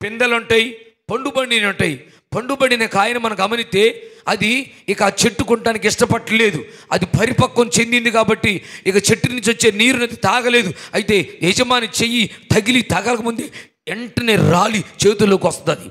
పిందెలు ఉంటాయి, పండుబండిని ఉంటాయి. పండుబడిన కాయను మనం గమనిస్తే అది ఇక ఆ చెట్టు కొనడానికి ఇష్టపడలేదు. అది పరిపక్వం చెందింది కాబట్టి ఇక చెట్టు నుంచి వచ్చే నీరుని తాగలేదు. అయితే యజమాని చెయ్యి తగిలి తగలకముందే వెంటనే రాలి చేతుల్లోకి వస్తుంది.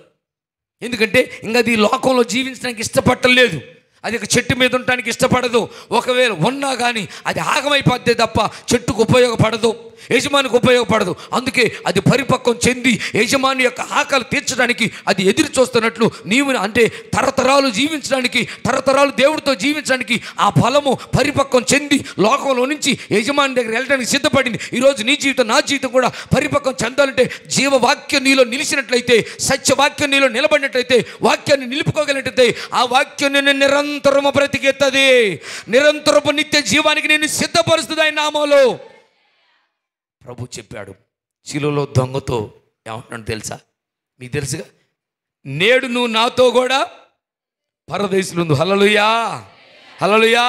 ఎందుకంటే ఇంకా అది లోకంలో జీవించడానికి ఇష్టపడలేదు. అది ఒక చెట్టు మీద ఉండటానికి ఇష్టపడదు. ఒకవేళ ఉన్నా కానీ అది ఆగమైపోద్దే తప్ప చెట్టుకు ఉపయోగపడదు, యజమానికి ఉపయోగపడదు. అందుకే అది పరిపక్వం చెంది యజమాని యొక్క ఆకలి తీర్చడానికి అది ఎదురు చూస్తున్నట్లు నీవు అంటే తరతరాలు జీవించడానికి, తరతరాలు దేవుడితో జీవించడానికి ఆ ఫలము పరిపక్వం చెంది లోకంలో నుంచి యజమాని దగ్గర వెళ్ళడానికి సిద్ధపడింది. ఈరోజు నీ జీవితం, నా జీవితం కూడా పరిపక్వం చెందాలంటే జీవవాక్యం నీలో నిలిచినట్లయితే, సత్యవాక్యం నీలో నిలబడినట్లయితే, వాక్యాన్ని నిలుపుకోగలిగినట్లయితే ఆ వాక్యం నిన్ను నిరంతరము బ్రతికెత్తది. నిరంతరపు నిత్య జీవానికి నేను సిద్ధపరుస్తుంది ఆయన నామములో. ప్రభు చెప్పాడు శిలువలో దొంగతో ఏమంటున్నాడు తెలుసా? మీకు తెలుసుగా, నేడు నువ్వు నాతో కూడా పరదేశులు. హల్లెలూయా, హల్లెలూయా.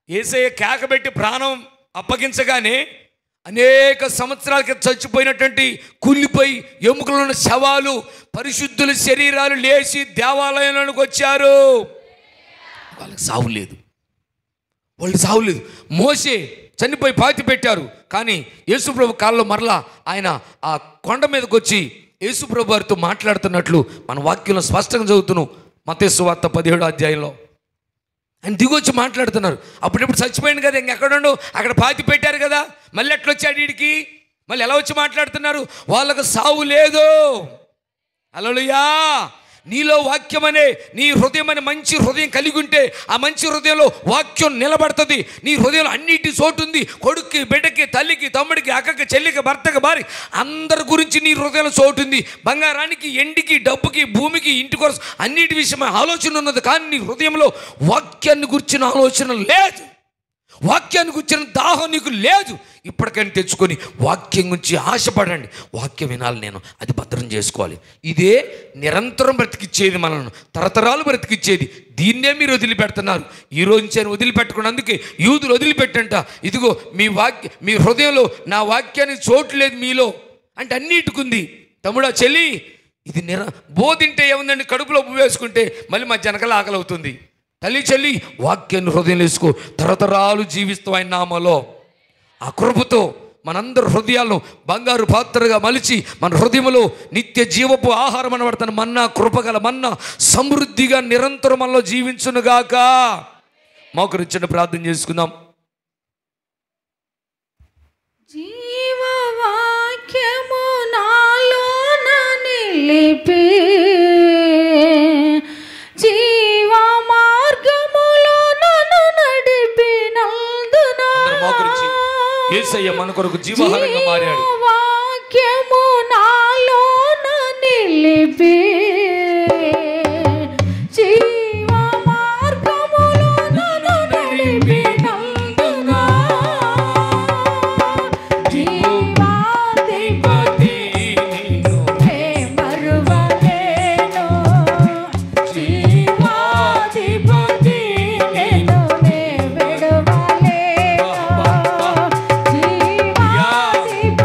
యేసయ్య కేకబెట్టి ప్రాణం అప్పగించగానే అనేక సంవత్సరాల క్రితం చచ్చిపోయినటువంటి కుళ్ళిపోయి ఎముకలు ఉన్న శవాలు, పరిశుద్ధుల శరీరాలు లేచి దేవాలయంలోకి వచ్చారు. వాళ్ళకి సావు లేదు, వాళ్ళు సావు లేదు. మోసే చనిపోయి పాతి పెట్టారు. కానీ యేసుప్రభు కాలంలో మరలా ఆయన ఆ కొండ మీదకి వచ్చి యేసుప్రభు వారితో మాట్లాడుతున్నట్లు మన వాక్యంలో స్పష్టంగా చదువుతున్నాం. మత్తయి సువార్త 17వ అధ్యాయంలో ఆయన దిగొచ్చి మాట్లాడుతున్నారు. అప్పుడెప్పుడు చచ్చిపోయింది కదా, ఇంకెక్కడుండు, అక్కడ పాతి పెట్టారు కదా, మళ్ళీ ఎట్లా వచ్చాడు వీడికి? మళ్ళీ ఎలా వచ్చి మాట్లాడుతున్నారు? వాళ్ళకు సావు లేదు. హల్లెలూయా. నీలో వాక్యం అనే నీ హృదయం అనే మంచి హృదయం కలిగి ఉంటే ఆ మంచి హృదయంలో వాక్యం నిలబడుతుంది. నీ హృదయంలో అన్నిటి చోటు ఉంది. కొడుక్కి, బిడ్డకి, తల్లికి, తమ్ముడికి, అక్కకి, చెల్లికి, భర్తకి, భార్య అందరి గురించి నీ హృదయంలో చోటు ఉంది. బంగారానికి, ఎండికి, డబ్బుకి, భూమికి, ఇంటి కోసం అన్నిటి విషయమై ఆలోచన ఉన్నది. కానీ నీ హృదయంలో వాక్యాన్ని గురించిన ఆలోచన లేదు, వాక్యాన్ని గురించిన దాహం నీకు లేదు. ఇప్పటికైనా తెచ్చుకొని వాక్యం గురించి ఆశపడండి. వాక్యం వినాలి, నేను అది భద్రం చేసుకోవాలి. ఇదే నిరంతరం బ్రతికిచ్చేది, మనల్ని తరతరాలు బ్రతికిచ్చేది. దీన్నే మీరు వదిలిపెడుతున్నారు. ఈ రోజు నుంచి వదిలిపెట్టుకుని, అందుకే యూదులు వదిలిపెట్టంట. ఇదిగో మీ హృదయంలో నా వాక్యానికి చోటు లేదు మీలో అంటే అన్నిటికుంది. తమ్ముడా, చెల్లి, ఇది బోధింటే ఏముందండి, కడుపులో ఉప్పు వేసుకుంటే మళ్ళీ మధ్యాహ్నకల్లా ఆకలి అవుతుంది. తల్లి, చెల్లి, వాక్యాన్ని హృదయం వేసుకో, తరతరాలు జీవిస్తూ ఆయన నామలో ఆ కృపతో మనందరి హృదయాలను బంగారు పాత్రగా మలిచి మన హృదయంలో నిత్య జీవపు ఆహారం అనబడుతున్న మన్నా, కృపగల మన్నా సమృద్ధిగా నిరంతరం మనలో జీవించునుగాక. మోకరించండి, ప్రార్థన చేసుకుందాం. జీవవాక్యము నాలోన నిలిపి జీవ మార్గములో నన్ను నడిపినందున యేసయ్య మన కొరకు జీవాహారంగా మారాడు. వాక్యము నాలోన నిలిపి జీవ మార్గములో నన్ను నడిపినందున జీవాధిపతి నిన్ను మరువలేను, జీవాధిపతి నిన్ను విడువలేను, జీవాధిపతి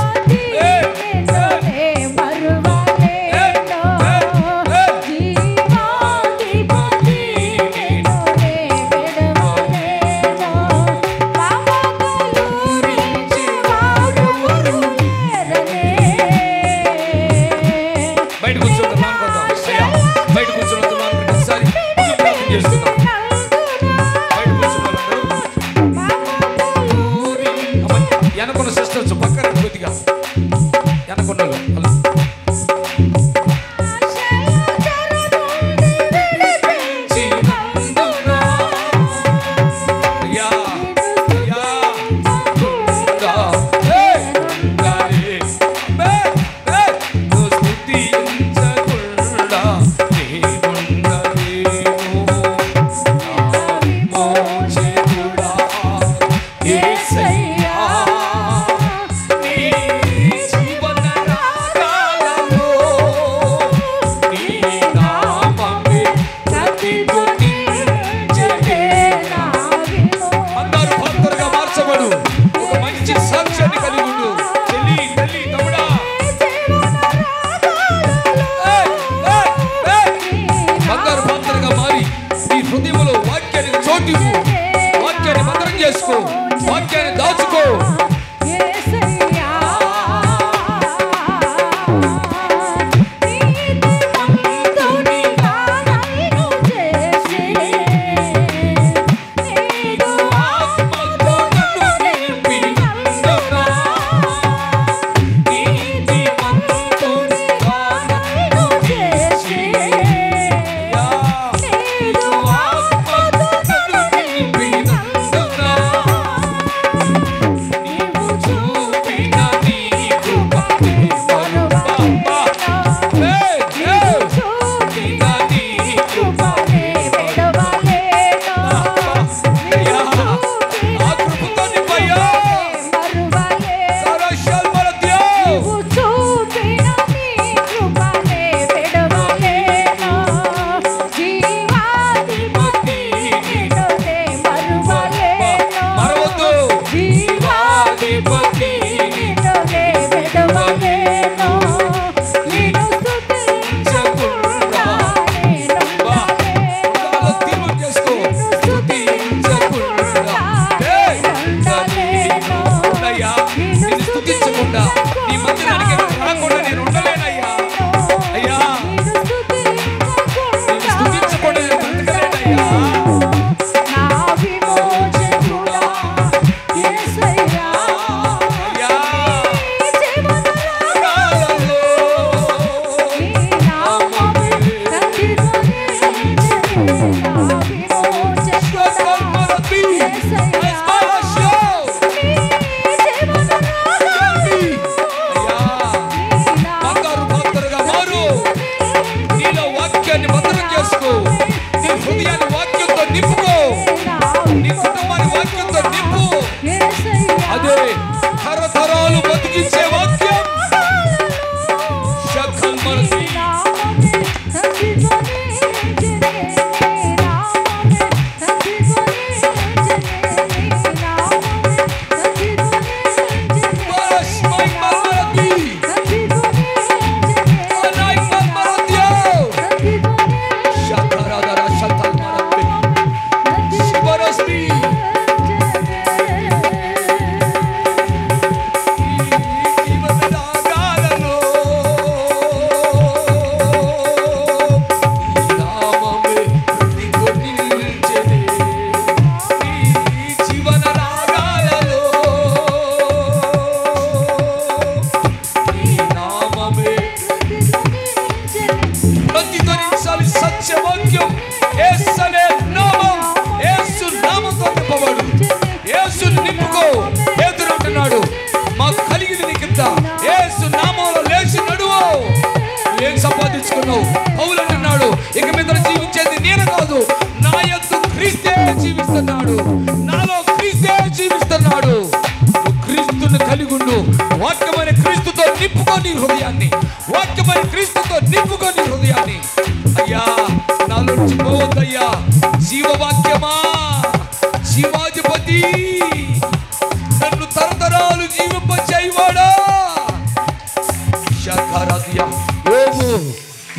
నీలో వాక్యాన్ని భద్రం చేసుకో. నీ హృదయాన్ని వాక్యంతో నింపుకో. నీ కుటుంబాన్ని వాక్యంతో నింపు. అదే తరతరాలు బతికించే వాక్యం. ఏం సంపాదించుకున్నావు? పౌలు అన్నాడు, ఇక మీద జీవించేది నేను కాదు, నా యందు క్రీస్తే జీవిస్తున్నాడు, నాలో క్రీస్తే జీవిస్తున్నాడు. క్రీస్తుని కలిగి ఉండు. వాక్యమైన క్రీస్తుతో నింపుకొని హృదయాన్ని, వాక్యమైన క్రీస్తుతో నింపుకొని హృదయాన్ని. అయ్యా నాలో నుంచి పోవద్దయ్యా. జీవవాక్యమా, జీవాధిపతి, నన్ను తరతరాలు జీవింపచేయవాడా.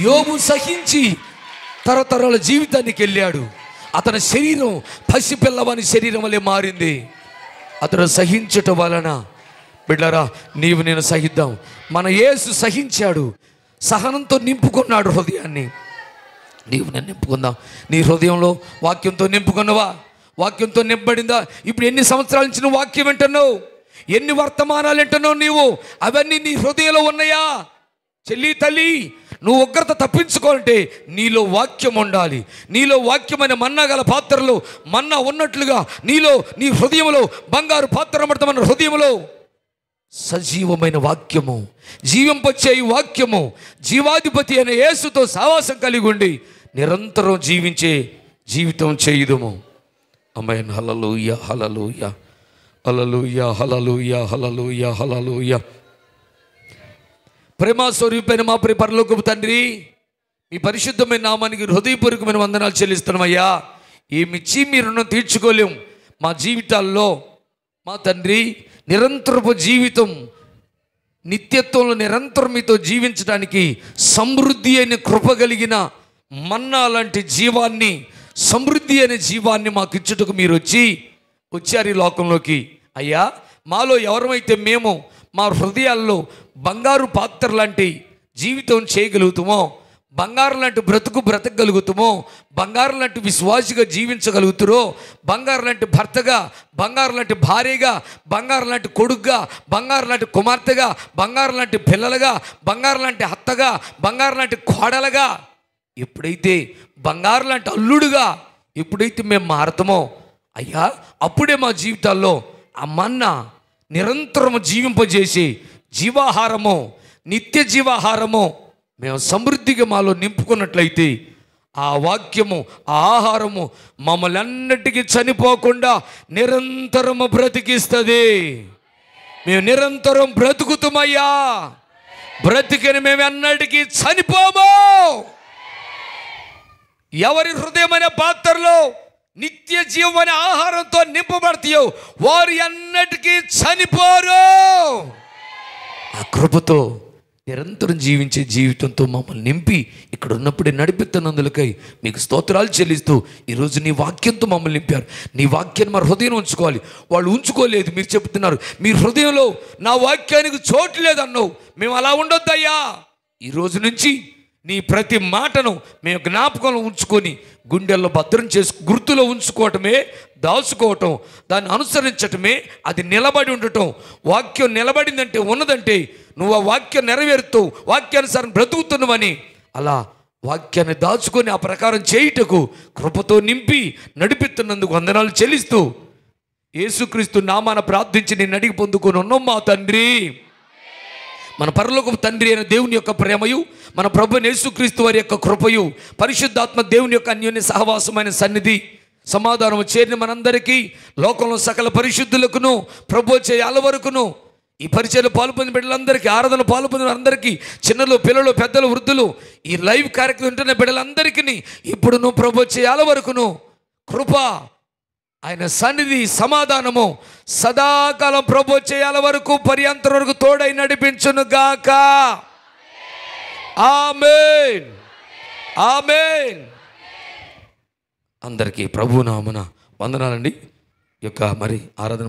యోబు సహించి తరతరాల జీవితానికి వెళ్ళాడు. అతని శరీరం పసిపిల్లవాని శరీరం వలె మారింది. అతను సహించటం వలన బిడ్డరా నీవు నేను సహిద్దాం. మన యేసు సహించాడు, సహనంతో నింపుకున్నాడు హృదయాన్ని. నీవు నేను నింపుకుందాం. నీ హృదయంలో వాక్యంతో నింపుకున్నావా? వాక్యంతో నింపబడిందా? ఇప్పుడు ఎన్ని సంవత్సరాల నుంచి నువ్వు వాక్యం వింటున్నావు? ఎన్ని వర్తమానాలు వింటున్నావు నీవు? అవన్నీ నీ హృదయంలో ఉన్నాయా? చెల్లి తల్లి, నువ్వు ఉగ్రత తప్పించుకోవాలంటే నీలో వాక్యం ఉండాలి. నీలో వాక్యమైన మన్నా గల పాత్రలో మన్నా ఉన్నట్లుగా నీలో, నీ హృదయంలో బంగారు పాత్ర మన హృదయంలో సజీవమైన వాక్యము, జీవింపచ్చే వాక్యము, జీవాధిపతి అనే యేసుతో సావాసం కలిగి ఉండి నిరంతరం జీవించే జీవితం చేయుదుము. ఆమేన్. హల్లెలూయా, హల్లెలూయా, హల్లెలూయా, హల్లెలూయా, హల్లెలూయా, హల్లెలూయా. ప్రేమ స్వరూపైన మా ప్రియ పరలోకపు తండ్రి, మీ పరిశుద్ధమైన నామానికి హృదయపూర్వకమైన వందనాలు చెల్లిస్తున్నామయ్యా. ఏమిచ్చి మీ రుణం తీర్చుకోలేం. మా జీవితాల్లో మా తండ్రి నిరంతరపు జీవితం, నిత్యత్వంలో నిరంతరం మీతో జీవించడానికి సమృద్ధి అయిన కృప కలిగిన మన్నా లాంటి జీవాన్ని, సమృద్ధి అనే జీవాన్ని మాకు ఇచ్చుటకు మీరు వచ్చారు ఈ లోకంలోకి. అయ్యా మాలో ఎవరమైతే మేము మా హృదయాల్లో బంగారు పాత్ర లాంటి జీవితం చేయగలుగుతామో, బంగారం లాంటి బ్రతకగలుగుతామో, బంగారం లాంటి విశ్వాసిగా జీవించగలుగుతారో, బంగారం లాంటి భర్తగా, బంగారం లాంటి భార్యగా, బంగారం లాంటి కొడుకుగా, బంగారం లాంటి కుమార్తెగా, బంగారం లాంటి పిల్లలుగా, బంగారం లాంటి అత్తగా, బంగారం లాంటి కోడలుగా, ఎప్పుడైతే బంగారం లాంటి అల్లుడుగా ఎప్పుడైతే మేము మారుతామో అయ్యా, అప్పుడే మా జీవితాల్లో ఆ మన్నా నిరంతరము జీవింపజేసి జీవాహారము, నిత్య జీవాహారము మేము సమృద్ధిగా మాలో నింపుకున్నట్లయితే ఆ వాక్యము, ఆ ఆహారము మమ్మల్ని అన్నిటికీ చనిపోకుండా నిరంతరము బ్రతికిస్తుంది. మేము నిరంతరం బ్రతుకుతామయ్యా. బ్రతికిన మేము అన్నిటికీ చనిపోము. ఎవరి హృదయమైన పాత్రలో నిత్య జీవమైన ఆహారంతో నింపబడతాయో వారు అన్నిటికీ చనిపోరు. ఆ కృపతో నిరంతరం జీవించే జీవితంతో మమ్మల్ని నింపి ఇక్కడ ఉన్నప్పుడే నడిపిస్తున్నందులకై మీకు స్తోత్రాలు చెల్లిస్తూ ఈరోజు నీ వాక్యంతో మమ్మల్ని నింపారు. నీ వాక్యాన్ని మన హృదయం ఉంచుకోవాలి. వాళ్ళు ఉంచుకోలేదు. మీరు చెప్తున్నారు మీ హృదయంలో నా వాక్యానికి చోటు లేదన్నావు. మేము అలా ఉండొద్దయ్యా. ఈరోజు నుంచి నీ ప్రతి మాటను మేము జ్ఞాపకంలో ఉంచుకొని గుండెల్లో భద్రం చేసి గుర్తులో ఉంచుకోవటమే, దాచుకోవటం, దాన్ని అనుసరించటమే, అది నిలబడి ఉండటం. వాక్యం నిలబడిందంటే ఉన్నదంటే నువ్వు ఆ వాక్యం నెరవేరుతావు, వాక్యానుసారం బ్రతుకుతున్నావని. అలా వాక్యాన్ని దాచుకొని ఆ ప్రకారం చేయుటకు కృపతో నింపి నడిపిస్తున్నందుకు వందనాలు చెల్లిస్తూ యేసుక్రీస్తు నామాన ప్రార్థించి నేను అడిగి పొందుకొని ఉన్నాం మా తండ్రి. మన పరలోకపు తండ్రి అయిన దేవుని యొక్క ప్రేమయు, మన ప్రభువైన యేసుక్రీస్తు వారి యొక్క కృపయు, పరిశుద్ధాత్మ దేవుని యొక్క అన్యోన్య సహవాసమైన సన్నిధి సమాధానము చేరిన మనందరికీ, లోకంలో సకల పరిశుద్ధులకును ప్రభు చేయాల వరకును, ఈ పరిచయలో పాల్పొందిన బిడ్డలందరికీ, ఆరాధన పాల్పొందిన అందరికీ, చిన్నలు పిల్లలు పెద్దలు వృద్ధులు, ఈ లైవ్ కార్యక్రమం ఉంటున్న బిడ్డలందరికీ ఇప్పుడును ప్రభు చేయాల వరకును కృప, ఆయన సన్నిధి, సమాధానము సదాకాలం ప్రభు చేయాల వరకు పర్యంతరం వరకు తోడై నడిపించును గాక. ఆమేన్, ఆమేన్. అందరికీ ప్రభు నామమున వందనాలండి. ఈ యొక్క మరి ఆరాధన